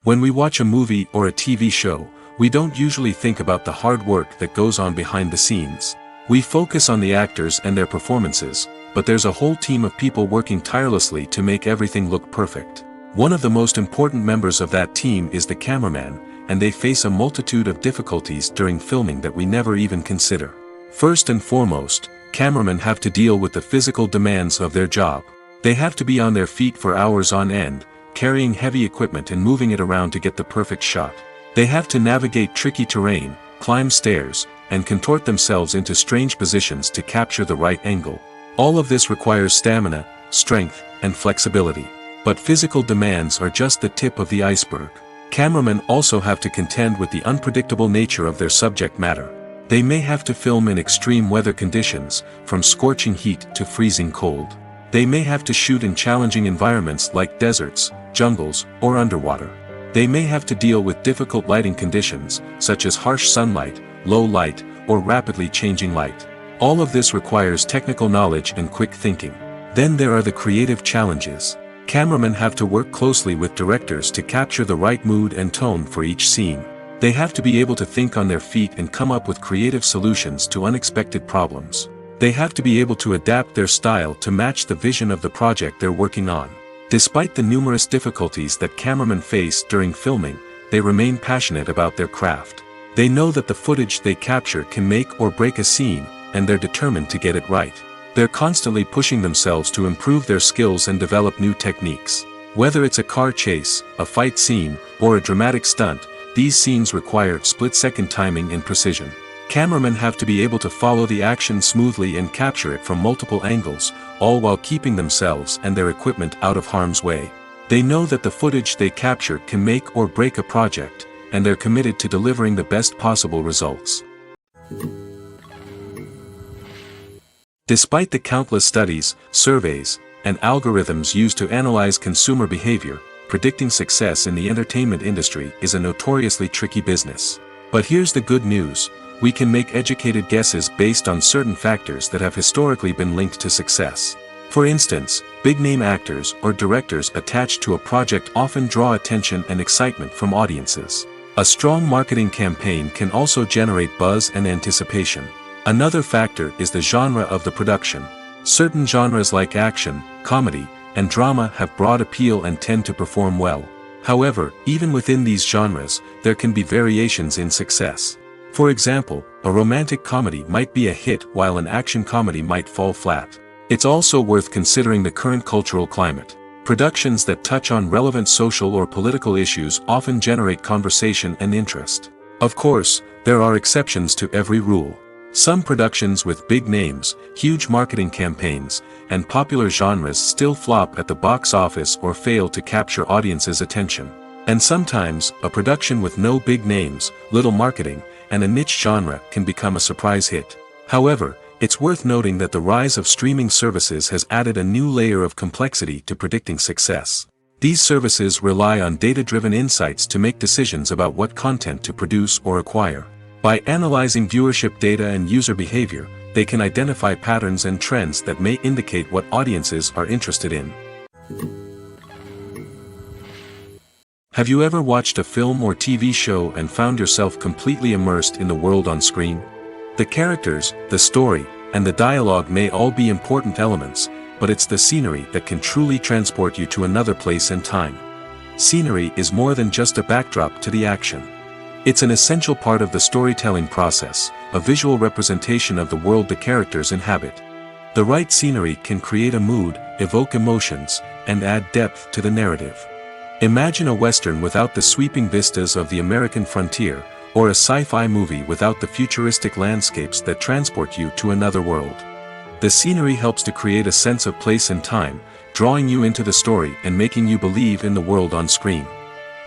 When we watch a movie or a TV show, we don't usually think about the hard work that goes on behind the scenes. We focus on the actors and their performances, but there's a whole team of people working tirelessly to make everything look perfect. One of the most important members of that team is the cameraman, and they face a multitude of difficulties during filming that we never even consider. First and foremost, cameramen have to deal with the physical demands of their job. They have to be on their feet for hours on end, carrying heavy equipment and moving it around to get the perfect shot. They have to navigate tricky terrain, climb stairs, and contort themselves into strange positions to capture the right angle. All of this requires stamina, strength, and flexibility. But physical demands are just the tip of the iceberg. Cameramen also have to contend with the unpredictable nature of their subject matter. They may have to film in extreme weather conditions, from scorching heat to freezing cold. They may have to shoot in challenging environments like deserts, jungles, or underwater. They may have to deal with difficult lighting conditions, such as harsh sunlight, low light, or rapidly changing light. All of this requires technical knowledge and quick thinking. Then there are the creative challenges. Cameramen have to work closely with directors to capture the right mood and tone for each scene. They have to be able to think on their feet and come up with creative solutions to unexpected problems. They have to be able to adapt their style to match the vision of the project they're working on. Despite the numerous difficulties that cameramen face during filming, they remain passionate about their craft. They know that the footage they capture can make or break a scene, and they're determined to get it right. They're constantly pushing themselves to improve their skills and develop new techniques. Whether it's a car chase, a fight scene, or a dramatic stunt, these scenes require split-second timing and precision. Cameramen have to be able to follow the action smoothly and capture it from multiple angles, all while keeping themselves and their equipment out of harm's way. They know that the footage they capture can make or break a project, and they're committed to delivering the best possible results. Despite the countless studies, surveys, and algorithms used to analyze consumer behavior, predicting success in the entertainment industry is a notoriously tricky business. But here's the good news: we can make educated guesses based on certain factors that have historically been linked to success. For instance, big-name actors or directors attached to a project often draw attention and excitement from audiences. A strong marketing campaign can also generate buzz and anticipation. Another factor is the genre of the production. Certain genres like action, comedy, and drama have broad appeal and tend to perform well. However, even within these genres, there can be variations in success. For example, a romantic comedy might be a hit while an action comedy might fall flat. It's also worth considering the current cultural climate. Productions that touch on relevant social or political issues often generate conversation and interest. Of course, there are exceptions to every rule. Some productions with big names, huge marketing campaigns, and popular genres still flop at the box office or fail to capture audiences' attention. And sometimes, a production with no big names, little marketing, and a niche genre can become a surprise hit. However, it's worth noting that the rise of streaming services has added a new layer of complexity to predicting success. These services rely on data-driven insights to make decisions about what content to produce or acquire. By analyzing viewership data and user behavior, they can identify patterns and trends that may indicate what audiences are interested in. Have you ever watched a film or TV show and found yourself completely immersed in the world on screen? The characters, the story, and the dialogue may all be important elements, but it's the scenery that can truly transport you to another place and time. Scenery is more than just a backdrop to the action. It's an essential part of the storytelling process, a visual representation of the world the characters inhabit. The right scenery can create a mood, evoke emotions, and add depth to the narrative. Imagine a Western without the sweeping vistas of the American frontier, or a sci-fi movie without the futuristic landscapes that transport you to another world. The scenery helps to create a sense of place and time, drawing you into the story and making you believe in the world on screen.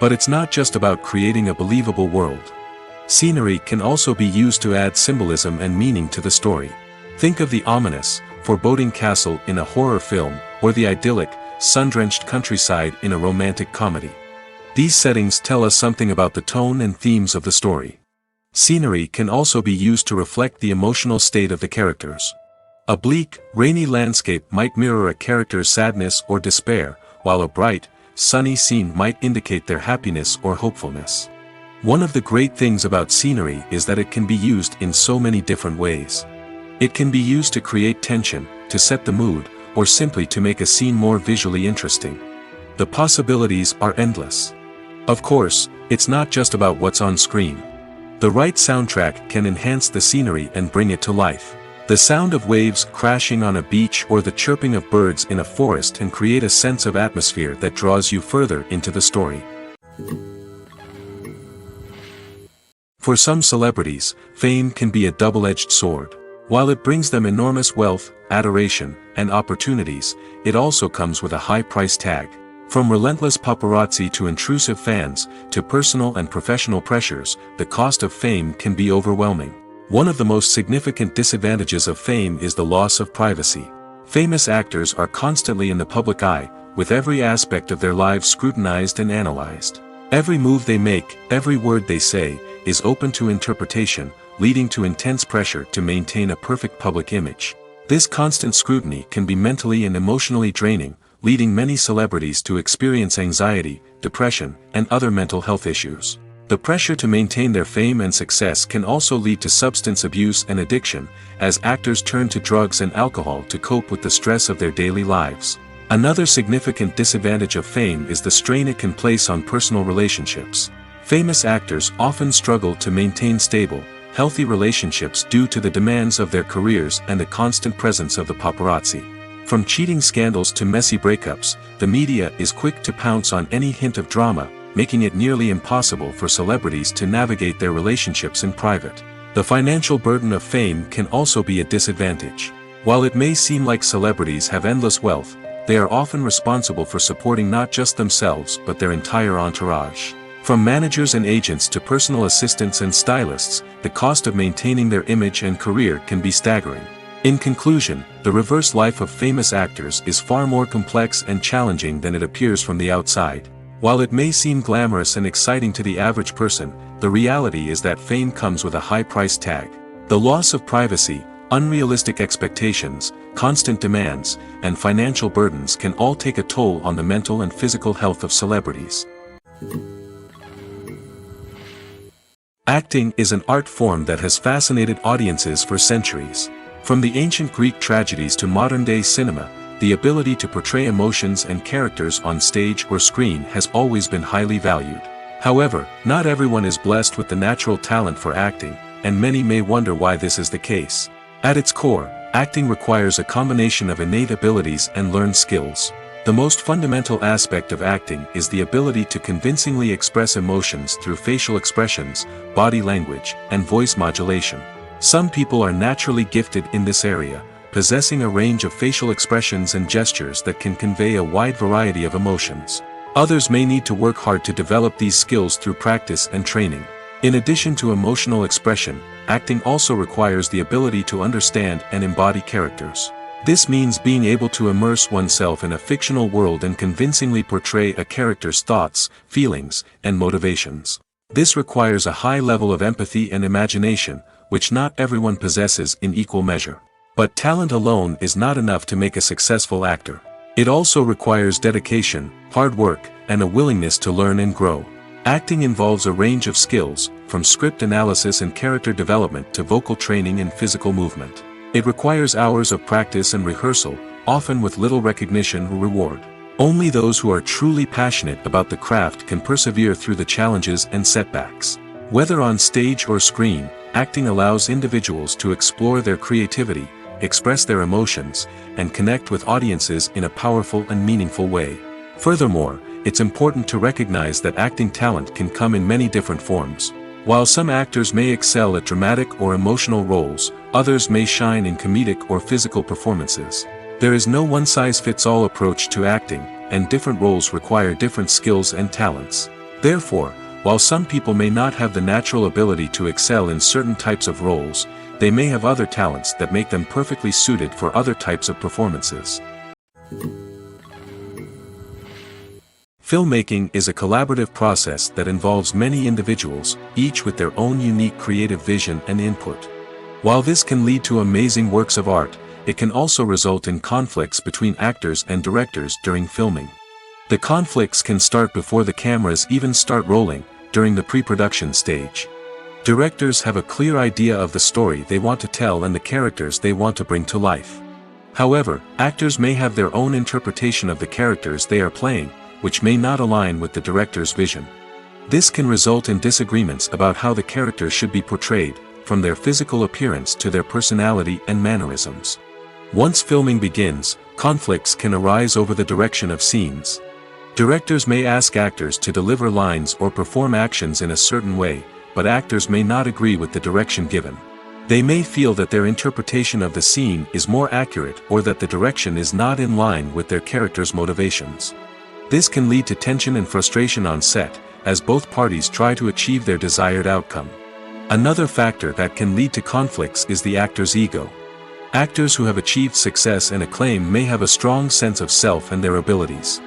But it's not just about creating a believable world. Scenery can also be used to add symbolism and meaning to the story. Think of the ominous, foreboding castle in a horror film, or the idyllic, sun-drenched countryside in a romantic comedy. These settings tell us something about the tone and themes of the story. Scenery can also be used to reflect the emotional state of the characters. A bleak, rainy landscape might mirror a character's sadness or despair, while a bright, sunny scene might indicate their happiness or hopefulness. One of the great things about scenery is that it can be used in so many different ways. It can be used to create tension, to set the mood, or simply to make a scene more visually interesting. The possibilities are endless. Of course, it's not just about what's on screen. The right soundtrack can enhance the scenery and bring it to life. The sound of waves crashing on a beach or the chirping of birds in a forest can create a sense of atmosphere that draws you further into the story. For some celebrities, fame can be a double-edged sword. While it brings them enormous wealth, adoration, and opportunities, it also comes with a high price tag. From relentless paparazzi to intrusive fans, to personal and professional pressures, the cost of fame can be overwhelming. One of the most significant disadvantages of fame is the loss of privacy. Famous actors are constantly in the public eye, with every aspect of their lives scrutinized and analyzed. Every move they make, every word they say, is open to interpretation, leading to intense pressure to maintain a perfect public image. This constant scrutiny can be mentally and emotionally draining, leading many celebrities to experience anxiety, depression, and other mental health issues. The pressure to maintain their fame and success can also lead to substance abuse and addiction, as actors turn to drugs and alcohol to cope with the stress of their daily lives. Another significant disadvantage of fame is the strain it can place on personal relationships. Famous actors often struggle to maintain stable, healthy relationships due to the demands of their careers and the constant presence of the paparazzi. From cheating scandals to messy breakups, the media is quick to pounce on any hint of drama, making it nearly impossible for celebrities to navigate their relationships in private. The financial burden of fame can also be a disadvantage. While it may seem like celebrities have endless wealth, they are often responsible for supporting not just themselves but their entire entourage. From managers and agents to personal assistants and stylists, the cost of maintaining their image and career can be staggering. In conclusion, the reverse life of famous actors is far more complex and challenging than it appears from the outside. While it may seem glamorous and exciting to the average person, the reality is that fame comes with a high price tag. The loss of privacy, unrealistic expectations, constant demands, and financial burdens can all take a toll on the mental and physical health of celebrities. Acting is an art form that has fascinated audiences for centuries. From the ancient Greek tragedies to modern-day cinema, the ability to portray emotions and characters on stage or screen has always been highly valued. However, not everyone is blessed with the natural talent for acting, and many may wonder why this is the case. At its core, acting requires a combination of innate abilities and learned skills. The most fundamental aspect of acting is the ability to convincingly express emotions through facial expressions, body language, and voice modulation. Some people are naturally gifted in this area, possessing a range of facial expressions and gestures that can convey a wide variety of emotions. Others may need to work hard to develop these skills through practice and training. In addition to emotional expression, acting also requires the ability to understand and embody characters. This means being able to immerse oneself in a fictional world and convincingly portray a character's thoughts, feelings, and motivations. This requires a high level of empathy and imagination, which not everyone possesses in equal measure. But talent alone is not enough to make a successful actor. It also requires dedication, hard work, and a willingness to learn and grow. Acting involves a range of skills, from script analysis and character development to vocal training and physical movement. It requires hours of practice and rehearsal, often with little recognition or reward. Only those who are truly passionate about the craft can persevere through the challenges and setbacks. Whether on stage or screen, acting allows individuals to explore their creativity, express their emotions, and connect with audiences in a powerful and meaningful way. Furthermore, it's important to recognize that acting talent can come in many different forms. While some actors may excel at dramatic or emotional roles, others may shine in comedic or physical performances. There is no one-size-fits-all approach to acting, and different roles require different skills and talents. Therefore, while some people may not have the natural ability to excel in certain types of roles, they may have other talents that make them perfectly suited for other types of performances. Filmmaking is a collaborative process that involves many individuals, each with their own unique creative vision and input. While this can lead to amazing works of art, it can also result in conflicts between actors and directors during filming. The conflicts can start before the cameras even start rolling, during the pre-production stage. Directors have a clear idea of the story they want to tell and the characters they want to bring to life. However, actors may have their own interpretation of the characters they are playing, which may not align with the director's vision. This can result in disagreements about how the characters should be portrayed, from their physical appearance to their personality and mannerisms. Once filming begins, conflicts can arise over the direction of scenes. Directors may ask actors to deliver lines or perform actions in a certain way, but actors may not agree with the direction given. They may feel that their interpretation of the scene is more accurate or that the direction is not in line with their character's motivations. This can lead to tension and frustration on set, as both parties try to achieve their desired outcome. Another factor that can lead to conflicts is the actor's ego. Actors who have achieved success and acclaim may have a strong sense of self and their abilities.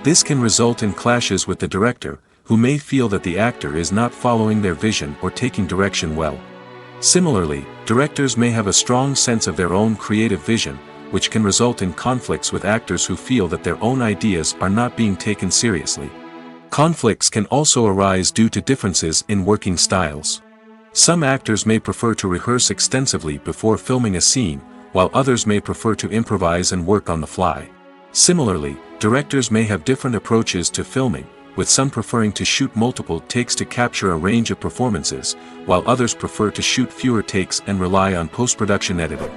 This can result in clashes with the director, who may feel that the actor is not following their vision or taking direction well. Similarly, directors may have a strong sense of their own creative vision, which can result in conflicts with actors who feel that their own ideas are not being taken seriously. Conflicts can also arise due to differences in working styles. Some actors may prefer to rehearse extensively before filming a scene, while others may prefer to improvise and work on the fly. Similarly, directors may have different approaches to filming, with some preferring to shoot multiple takes to capture a range of performances, while others prefer to shoot fewer takes and rely on post-production editing.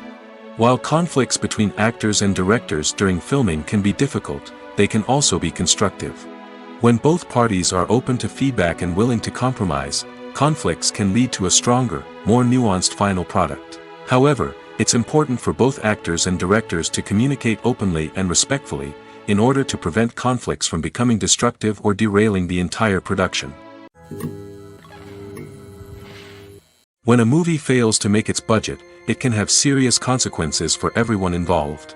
While conflicts between actors and directors during filming can be difficult, they can also be constructive. When both parties are open to feedback and willing to compromise, conflicts can lead to a stronger, more nuanced final product. However, it's important for both actors and directors to communicate openly and respectfully, in order to prevent conflicts from becoming destructive or derailing the entire production. When a movie fails to make its budget, it can have serious consequences for everyone involved.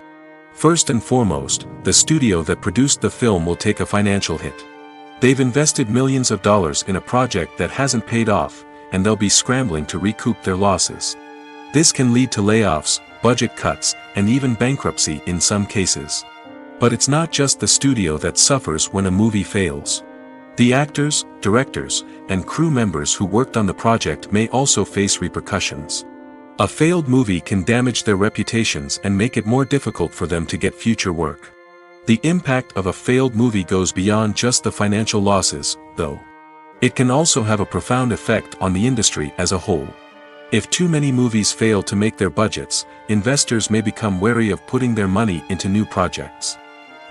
First and foremost, the studio that produced the film will take a financial hit. They've invested millions of dollars in a project that hasn't paid off, and they'll be scrambling to recoup their losses. This can lead to layoffs, budget cuts, and even bankruptcy in some cases. But it's not just the studio that suffers when a movie fails. The actors, directors, and crew members who worked on the project may also face repercussions. A failed movie can damage their reputations and make it more difficult for them to get future work. The impact of a failed movie goes beyond just the financial losses, though. It can also have a profound effect on the industry as a whole. If too many movies fail to make their budgets, investors may become wary of putting their money into new projects.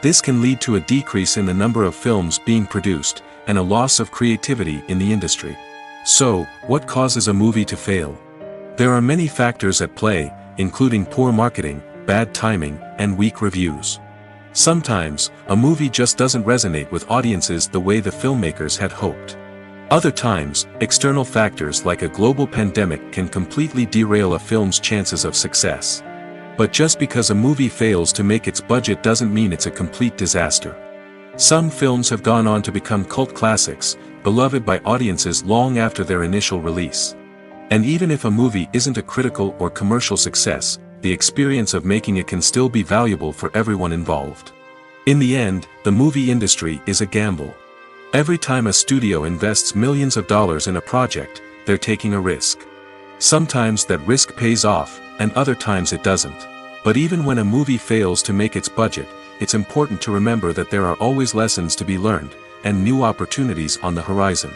This can lead to a decrease in the number of films being produced, and a loss of creativity in the industry. So, what causes a movie to fail? There are many factors at play, including poor marketing, bad timing, and weak reviews. Sometimes, a movie just doesn't resonate with audiences the way the filmmakers had hoped. Other times, external factors like a global pandemic can completely derail a film's chances of success. But just because a movie fails to make its budget doesn't mean it's a complete disaster. Some films have gone on to become cult classics, beloved by audiences long after their initial release. And even if a movie isn't a critical or commercial success, the experience of making it can still be valuable for everyone involved. In the end, the movie industry is a gamble. Every time a studio invests millions of dollars in a project, they're taking a risk. Sometimes that risk pays off, and other times it doesn't. But even when a movie fails to make its budget, it's important to remember that there are always lessons to be learned, and new opportunities on the horizon.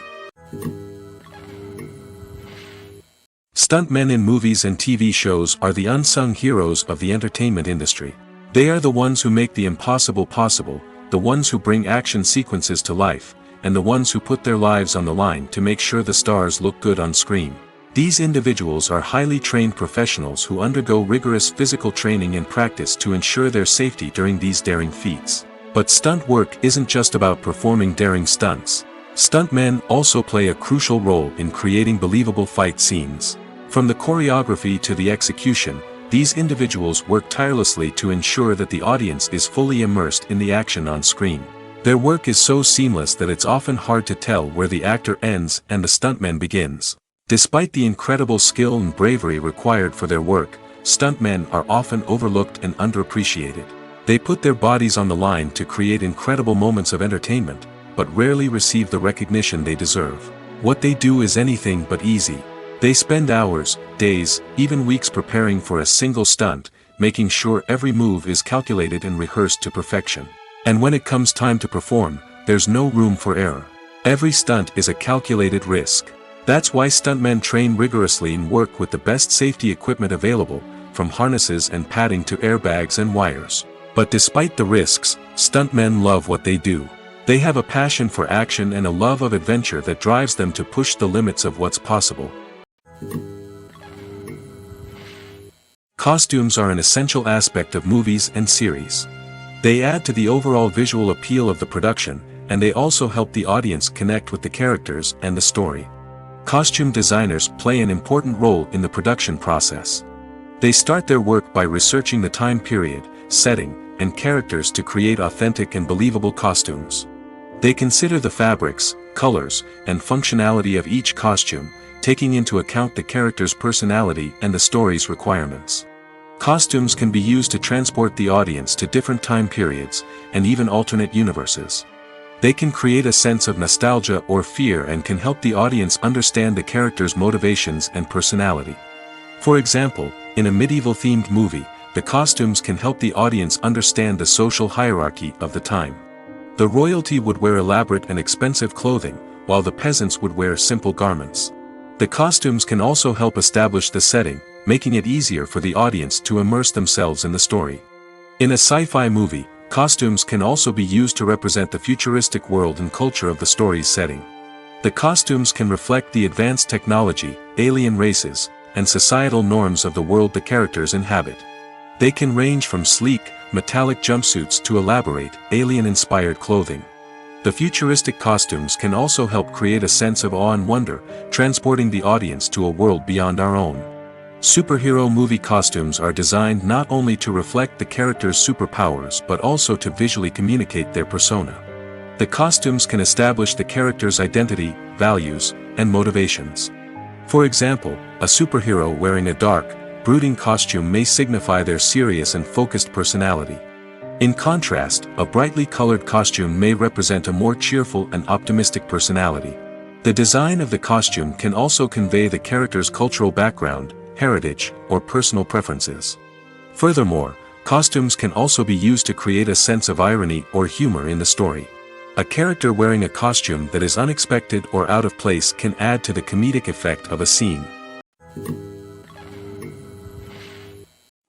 Stuntmen in movies and TV shows are the unsung heroes of the entertainment industry. They are the ones who make the impossible possible, the ones who bring action sequences to life, and the ones who put their lives on the line to make sure the stars look good on screen. These individuals are highly trained professionals who undergo rigorous physical training and practice to ensure their safety during these daring feats. But stunt work isn't just about performing daring stunts. Stuntmen also play a crucial role in creating believable fight scenes. From the choreography to the execution, these individuals work tirelessly to ensure that the audience is fully immersed in the action on screen. Their work is so seamless that it's often hard to tell where the actor ends and the stuntman begins. Despite the incredible skill and bravery required for their work, stuntmen are often overlooked and underappreciated. They put their bodies on the line to create incredible moments of entertainment, but rarely receive the recognition they deserve. What they do is anything but easy. They spend hours, days, even weeks preparing for a single stunt, making sure every move is calculated and rehearsed to perfection. And when it comes time to perform, there's no room for error. Every stunt is a calculated risk. That's why stuntmen train rigorously and work with the best safety equipment available, from harnesses and padding to airbags and wires. But despite the risks, stuntmen love what they do. They have a passion for action and a love of adventure that drives them to push the limits of what's possible. Costumes are an essential aspect of movies and series. They add to the overall visual appeal of the production, and they also help the audience connect with the characters and the story. Costume designers play an important role in the production process. They start their work by researching the time period, setting, and characters to create authentic and believable costumes. They consider the fabrics, colors, and functionality of each costume, taking into account the character's personality and the story's requirements. Costumes can be used to transport the audience to different time periods, and even alternate universes. They can create a sense of nostalgia or fear and can help the audience understand the character's motivations and personality. For example, in a medieval-themed movie, the costumes can help the audience understand the social hierarchy of the time. The royalty would wear elaborate and expensive clothing, while the peasants would wear simple garments. The costumes can also help establish the setting, making it easier for the audience to immerse themselves in the story. In a sci-fi movie, costumes can also be used to represent the futuristic world and culture of the story's setting. The costumes can reflect the advanced technology, alien races, and societal norms of the world the characters inhabit. They can range from sleek, metallic jumpsuits to elaborate, alien-inspired clothing. The futuristic costumes can also help create a sense of awe and wonder, transporting the audience to a world beyond our own. Superhero movie costumes are designed not only to reflect the character's superpowers but also to visually communicate their persona. The costumes can establish the character's identity, values, and motivations. For example, a superhero wearing a dark, brooding costume may signify their serious and focused personality. In contrast, a brightly colored costume may represent a more cheerful and optimistic personality. The design of the costume can also convey the character's cultural background, heritage, or personal preferences. Furthermore, costumes can also be used to create a sense of irony or humor in the story. A character wearing a costume that is unexpected or out of place can add to the comedic effect of a scene.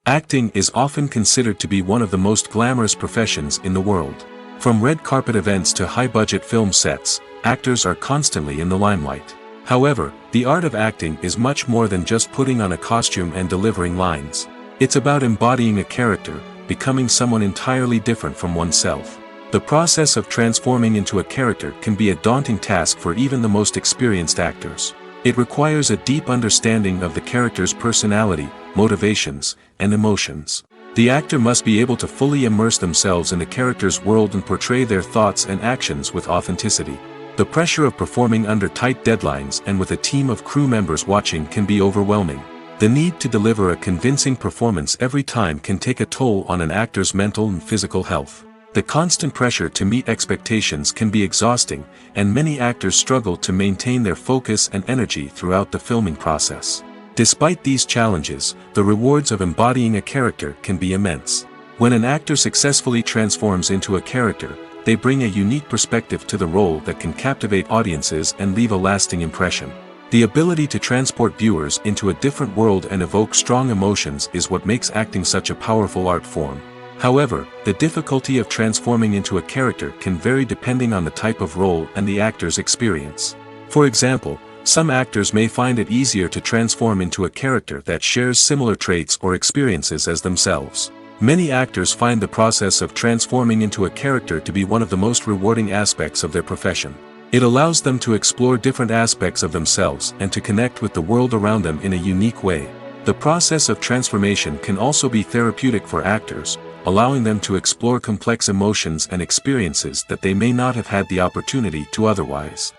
Acting is often considered to be one of the most glamorous professions in the world. From red carpet events to high-budget film sets, actors are constantly in the limelight. However, the art of acting is much more than just putting on a costume and delivering lines. It's about embodying a character, becoming someone entirely different from oneself. The process of transforming into a character can be a daunting task for even the most experienced actors. It requires a deep understanding of the character's personality, motivations, and emotions. The actor must be able to fully immerse themselves in the character's world and portray their thoughts and actions with authenticity. The pressure of performing under tight deadlines and with a team of crew members watching can be overwhelming. The need to deliver a convincing performance every time can take a toll on an actor's mental and physical health. The constant pressure to meet expectations can be exhausting, and many actors struggle to maintain their focus and energy throughout the filming process. Despite these challenges, the rewards of embodying a character can be immense. When an actor successfully transforms into a character, they bring a unique perspective to the role that can captivate audiences and leave a lasting impression. The ability to transport viewers into a different world and evoke strong emotions is what makes acting such a powerful art form. However, the difficulty of transforming into a character can vary depending on the type of role and the actor's experience. For example, some actors may find it easier to transform into a character that shares similar traits or experiences as themselves. Many actors find the process of transforming into a character to be one of the most rewarding aspects of their profession. It allows them to explore different aspects of themselves and to connect with the world around them in a unique way. The process of transformation can also be therapeutic for actors, allowing them to explore complex emotions and experiences that they may not have had the opportunity to otherwise.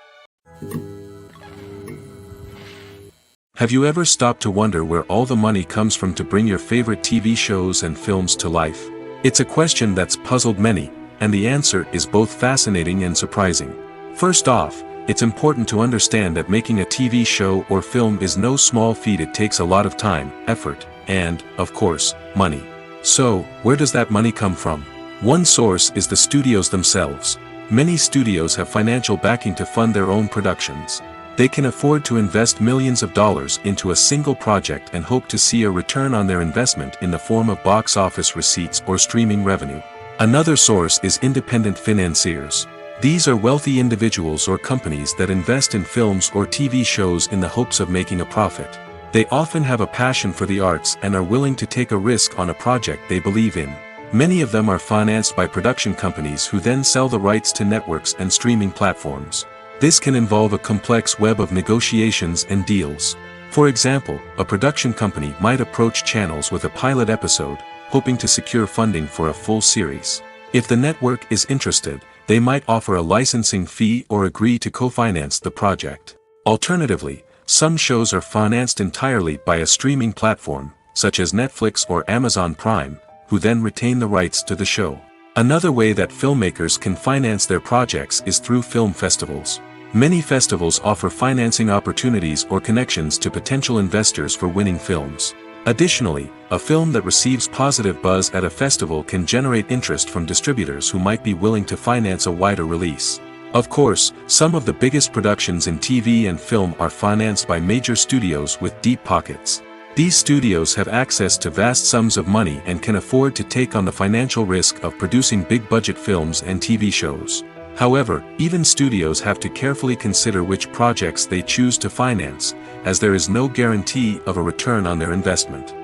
Have you ever stopped to wonder where all the money comes from to bring your favorite TV shows and films to life? It's a question that's puzzled many, and the answer is both fascinating and surprising. First off, it's important to understand that making a TV show or film is no small feat. It takes a lot of time, effort, and, of course, money. So, where does that money come from? One source is the studios themselves. Many studios have financial backing to fund their own productions. They can afford to invest millions of dollars into a single project and hope to see a return on their investment in the form of box office receipts or streaming revenue. Another source is independent financiers. These are wealthy individuals or companies that invest in films or TV shows in the hopes of making a profit. They often have a passion for the arts and are willing to take a risk on a project they believe in. Many of them are financed by production companies who then sell the rights to networks and streaming platforms. This can involve a complex web of negotiations and deals. For example, a production company might approach channels with a pilot episode, hoping to secure funding for a full series. If the network is interested, they might offer a licensing fee or agree to co-finance the project. Alternatively, some shows are financed entirely by a streaming platform, such as Netflix or Amazon Prime, who then retain the rights to the show. Another way that filmmakers can finance their projects is through film festivals. Many festivals offer financing opportunities or connections to potential investors for winning films. Additionally, a film that receives positive buzz at a festival can generate interest from distributors who might be willing to finance a wider release. Of course, some of the biggest productions in TV and film are financed by major studios with deep pockets. These studios have access to vast sums of money and can afford to take on the financial risk of producing big-budget films and TV shows. However, even studios have to carefully consider which projects they choose to finance, as there is no guarantee of a return on their investment.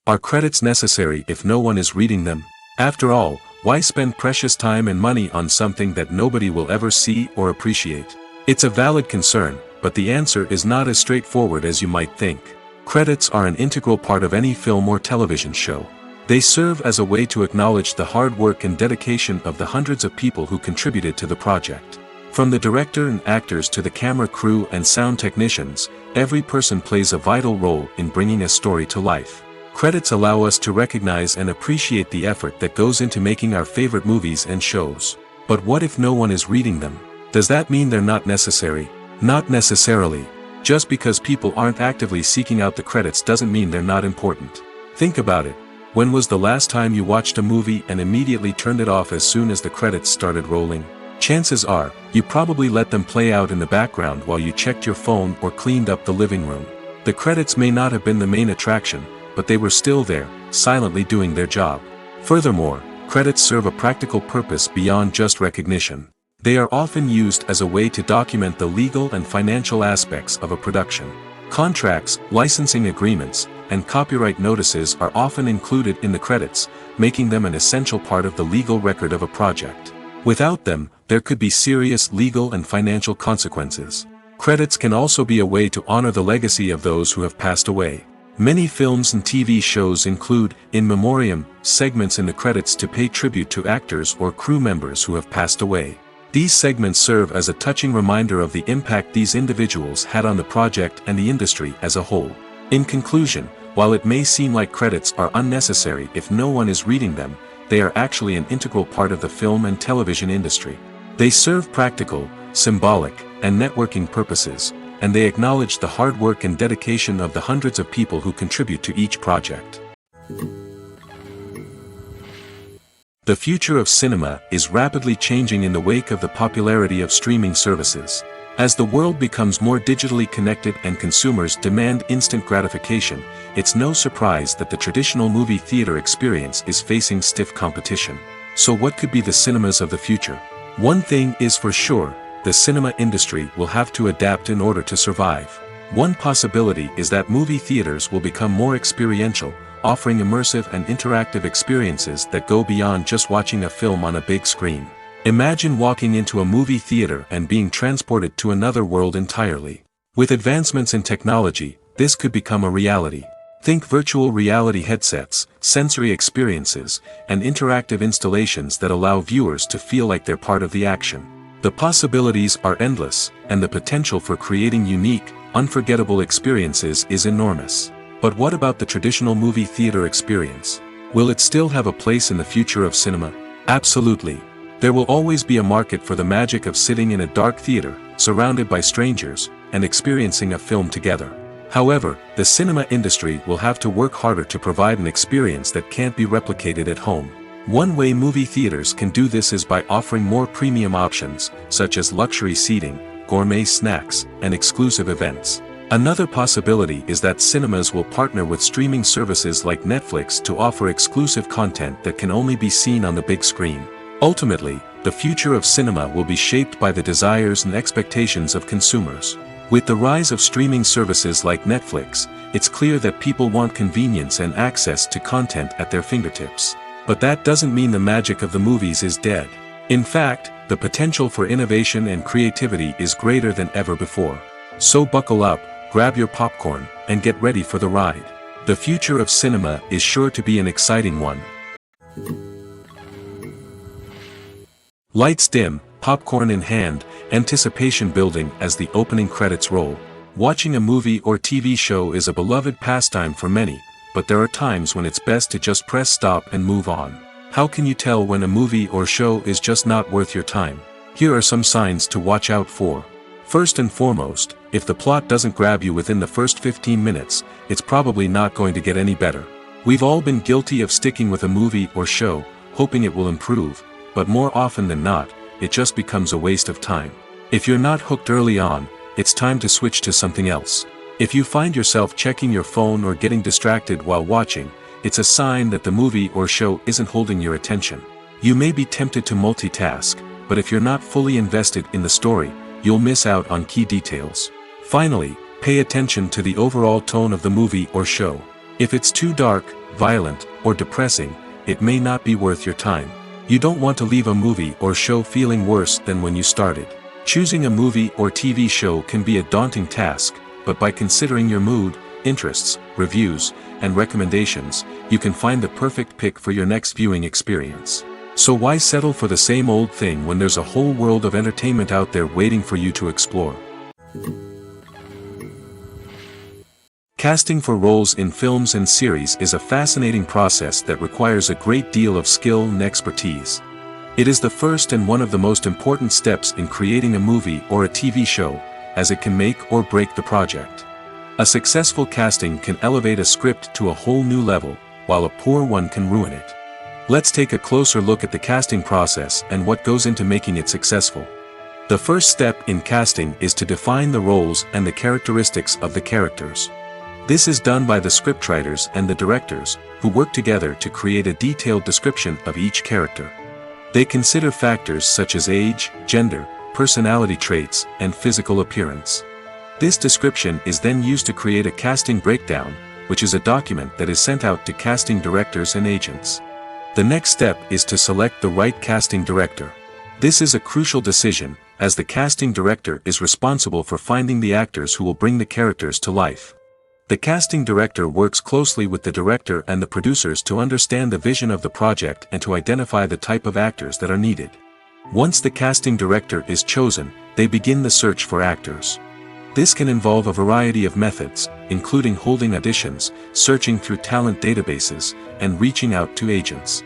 Are credits necessary if no one is reading them? After all, why spend precious time and money on something that nobody will ever see or appreciate? It's a valid concern, but the answer is not as straightforward as you might think. Credits are an integral part of any film or television show. They serve as a way to acknowledge the hard work and dedication of the hundreds of people who contributed to the project. From the director and actors to the camera crew and sound technicians, every person plays a vital role in bringing a story to life. Credits allow us to recognize and appreciate the effort that goes into making our favorite movies and shows. But what if no one is reading them? Does that mean they're not necessary? Not necessarily. Just because people aren't actively seeking out the credits doesn't mean they're not important. Think about it. When was the last time you watched a movie and immediately turned it off as soon as the credits started rolling? Chances are, you probably let them play out in the background while you checked your phone or cleaned up the living room. The credits may not have been the main attraction, but they were still there, silently doing their job. Furthermore, credits serve a practical purpose beyond just recognition. They are often used as a way to document the legal and financial aspects of a production. Contracts, licensing agreements, and copyright notices are often included in the credits, making them an essential part of the legal record of a project. Without them, there could be serious legal and financial consequences. Credits can also be a way to honor the legacy of those who have passed away. Many films and TV shows include, in memoriam, segments in the credits to pay tribute to actors or crew members who have passed away. These segments serve as a touching reminder of the impact these individuals had on the project and the industry as a whole. In conclusion, While it may seem like credits are unnecessary if no one is reading them, they are actually an integral part of the film and television industry. They serve practical, symbolic, and networking purposes, and they acknowledge the hard work and dedication of the hundreds of people who contribute to each project. The future of cinema is rapidly changing in the wake of the popularity of streaming services. As the world becomes more digitally connected and consumers demand instant gratification, it's no surprise that the traditional movie theater experience is facing stiff competition. So what could be the cinemas of the future? One thing is for sure, the cinema industry will have to adapt in order to survive. One possibility is that movie theaters will become more experiential, offering immersive and interactive experiences that go beyond just watching a film on a big screen. Imagine walking into a movie theater and being transported to another world entirely. With advancements in technology, this could become a reality. Think virtual reality headsets, sensory experiences, and interactive installations that allow viewers to feel like they're part of the action. The possibilities are endless, and the potential for creating unique, unforgettable experiences is enormous. But what about the traditional movie theater experience? Will it still have a place in the future of cinema? Absolutely. There will always be a market for the magic of sitting in a dark theater, surrounded by strangers, and experiencing a film together. However, the cinema industry will have to work harder to provide an experience that can't be replicated at home. One way movie theaters can do this is by offering more premium options, such as luxury seating, gourmet snacks, and exclusive events. Another possibility is that cinemas will partner with streaming services like Netflix to offer exclusive content that can only be seen on the big screen. Ultimately, the future of cinema will be shaped by the desires and expectations of consumers. With the rise of streaming services like Netflix, it's clear that people want convenience and access to content at their fingertips. But that doesn't mean the magic of the movies is dead. In fact, the potential for innovation and creativity is greater than ever before. So buckle up, grab your popcorn, and get ready for the ride. The future of cinema is sure to be an exciting one. Lights dim, popcorn in hand, anticipation building as the opening credits roll. Watching a movie or TV show is a beloved pastime for many, but there are times when it's best to just press stop and move on. How can you tell when a movie or show is just not worth your time? Here are some signs to watch out for. First and foremost, if the plot doesn't grab you within the first 15 minutes, it's probably not going to get any better. We've all been guilty of sticking with a movie or show, hoping it will improve, but more often than not, it just becomes a waste of time. If you're not hooked early on, it's time to switch to something else. If you find yourself checking your phone or getting distracted while watching, it's a sign that the movie or show isn't holding your attention. You may be tempted to multitask, but if you're not fully invested in the story, you'll miss out on key details. Finally, pay attention to the overall tone of the movie or show. If it's too dark, violent, or depressing, it may not be worth your time. You don't want to leave a movie or show feeling worse than when you started. Choosing a movie or TV show can be a daunting task, but by considering your mood, interests, reviews, and recommendations, you can find the perfect pick for your next viewing experience. So why settle for the same old thing when there's a whole world of entertainment out there waiting for you to explore? Casting for roles in films and series is a fascinating process that requires a great deal of skill and expertise. It is the first and one of the most important steps in creating a movie or a TV show, as it can make or break the project. A successful casting can elevate a script to a whole new level, while a poor one can ruin it. Let's take a closer look at the casting process and what goes into making it successful. The first step in casting is to define the roles and the characteristics of the characters. This is done by the scriptwriters and the directors, who work together to create a detailed description of each character. They consider factors such as age, gender, personality traits, and physical appearance. This description is then used to create a casting breakdown, which is a document that is sent out to casting directors and agents. The next step is to select the right casting director. This is a crucial decision, as the casting director is responsible for finding the actors who will bring the characters to life. The casting director works closely with the director and the producers to understand the vision of the project and to identify the type of actors that are needed. Once the casting director is chosen, they begin the search for actors. This can involve a variety of methods, including holding auditions, searching through talent databases, and reaching out to agents.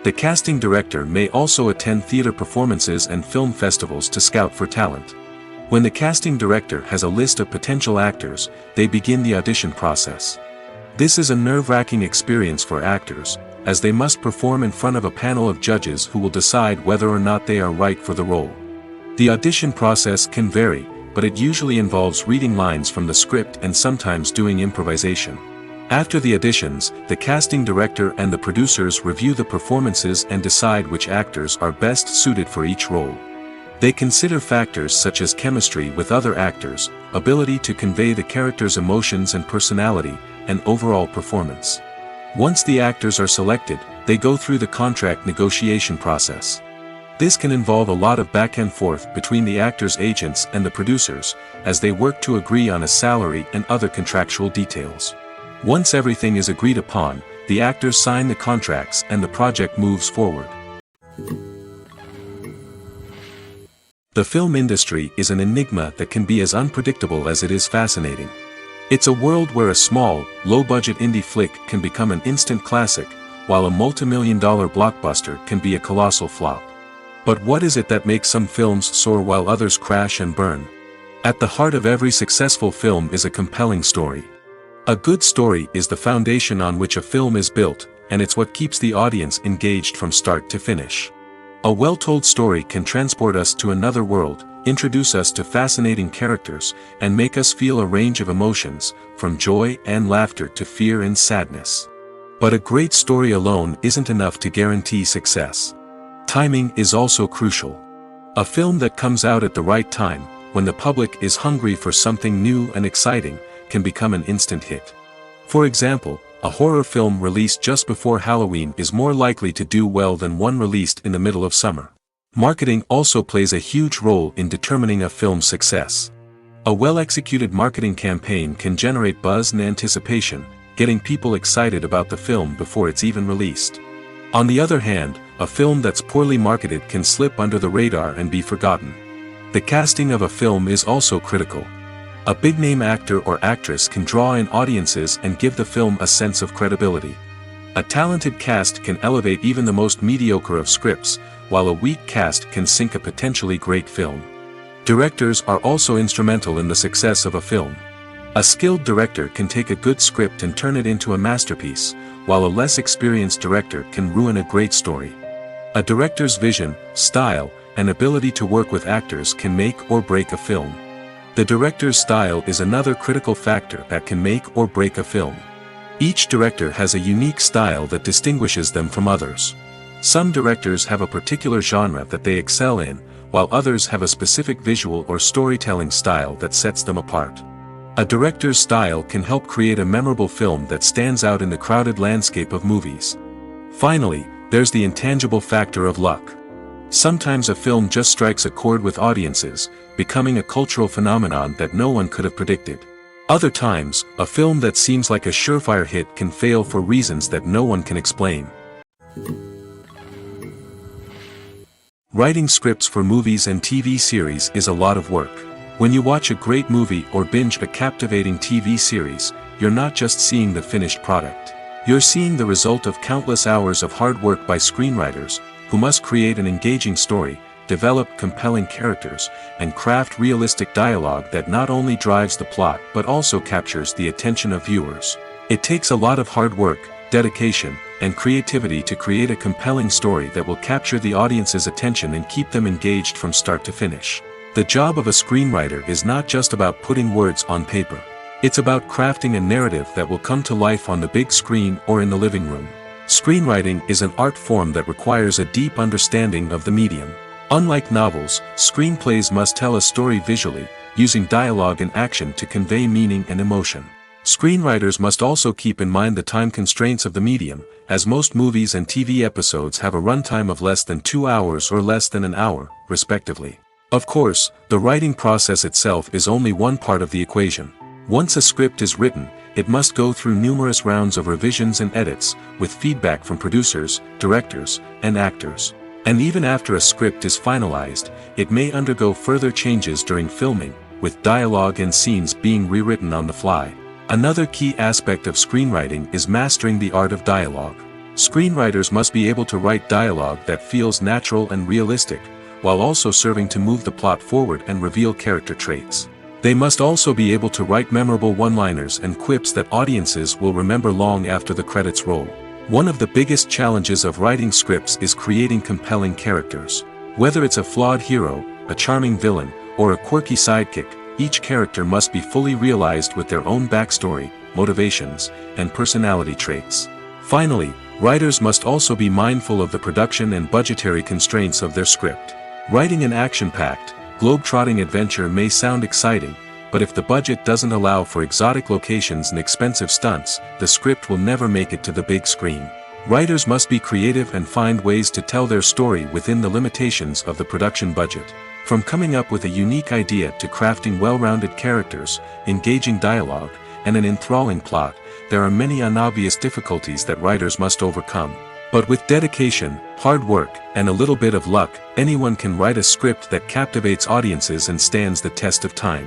The casting director may also attend theater performances and film festivals to scout for talent. When the casting director has a list of potential actors, they begin the audition process. This is a nerve-wracking experience for actors, as they must perform in front of a panel of judges who will decide whether or not they are right for the role. The audition process can vary, but it usually involves reading lines from the script and sometimes doing improvisation. After the auditions, the casting director and the producers review the performances and decide which actors are best suited for each role. They consider factors such as chemistry with other actors, ability to convey the character's emotions and personality, and overall performance. Once the actors are selected, they go through the contract negotiation process. This can involve a lot of back and forth between the actors' agents and the producers, as they work to agree on a salary and other contractual details. Once everything is agreed upon, the actors sign the contracts and the project moves forward. The film industry is an enigma that can be as unpredictable as it is fascinating. It's a world where a small, low-budget indie flick can become an instant classic, while a multi-million-dollar blockbuster can be a colossal flop. But what is it that makes some films soar while others crash and burn? At the heart of every successful film is a compelling story. A good story is the foundation on which a film is built, and it's what keeps the audience engaged from start to finish. A well-told story can transport us to another world, introduce us to fascinating characters, and make us feel a range of emotions, from joy and laughter to fear and sadness. But a great story alone isn't enough to guarantee success. Timing is also crucial. A film that comes out at the right time, when the public is hungry for something new and exciting, can become an instant hit. For example, a horror film released just before Halloween is more likely to do well than one released in the middle of summer. Marketing also plays a huge role in determining a film's success. A well-executed marketing campaign can generate buzz and anticipation, getting people excited about the film before it's even released. On the other hand, a film that's poorly marketed can slip under the radar and be forgotten. The casting of a film is also critical. A big-name actor or actress can draw in audiences and give the film a sense of credibility. A talented cast can elevate even the most mediocre of scripts, while a weak cast can sink a potentially great film. Directors are also instrumental in the success of a film. A skilled director can take a good script and turn it into a masterpiece, while a less experienced director can ruin a great story. A director's vision, style, and ability to work with actors can make or break a film. The director's style is another critical factor that can make or break a film. Each director has a unique style that distinguishes them from others. Some directors have a particular genre that they excel in, while others have a specific visual or storytelling style that sets them apart. A director's style can help create a memorable film that stands out in the crowded landscape of movies. Finally, there's the intangible factor of luck. Sometimes a film just strikes a chord with audiences, becoming a cultural phenomenon that no one could have predicted. Other times, a film that seems like a surefire hit can fail for reasons that no one can explain. Writing scripts for movies and TV series is a lot of work. When you watch a great movie or binge a captivating TV series, you're not just seeing the finished product. You're seeing the result of countless hours of hard work by screenwriters, who must create an engaging story, develop compelling characters, and craft realistic dialogue that not only drives the plot but also captures the attention of viewers. It takes a lot of hard work, dedication, and creativity to create a compelling story that will capture the audience's attention and keep them engaged from start to finish. The job of a screenwriter is not just about putting words on paper. It's about crafting a narrative that will come to life on the big screen or in the living room. Screenwriting is an art form that requires a deep understanding of the medium. Unlike novels, screenplays must tell a story visually, using dialogue and action to convey meaning and emotion. Screenwriters must also keep in mind the time constraints of the medium, as most movies and TV episodes have a runtime of less than 2 hours or less than an hour, respectively. Of course, the writing process itself is only one part of the equation. Once a script is written, it must go through numerous rounds of revisions and edits, with feedback from producers, directors, and actors. And even after a script is finalized, it may undergo further changes during filming, with dialogue and scenes being rewritten on the fly. Another key aspect of screenwriting is mastering the art of dialogue. Screenwriters must be able to write dialogue that feels natural and realistic, while also serving to move the plot forward and reveal character traits. They must also be able to write memorable one-liners and quips that audiences will remember long after the credits roll. One of the biggest challenges of writing scripts is creating compelling characters. Whether it's a flawed hero, a charming villain, or a quirky sidekick, each character must be fully realized with their own backstory, motivations, and personality traits. Finally, writers must also be mindful of the production and budgetary constraints of their script. Writing an action-packed, globe-trotting adventure may sound exciting, but if the budget doesn't allow for exotic locations and expensive stunts, the script will never make it to the big screen. Writers must be creative and find ways to tell their story within the limitations of the production budget. From coming up with a unique idea to crafting well-rounded characters, engaging dialogue, and an enthralling plot, there are many unobvious difficulties that writers must overcome. But with dedication, hard work, and a little bit of luck, anyone can write a script that captivates audiences and stands the test of time.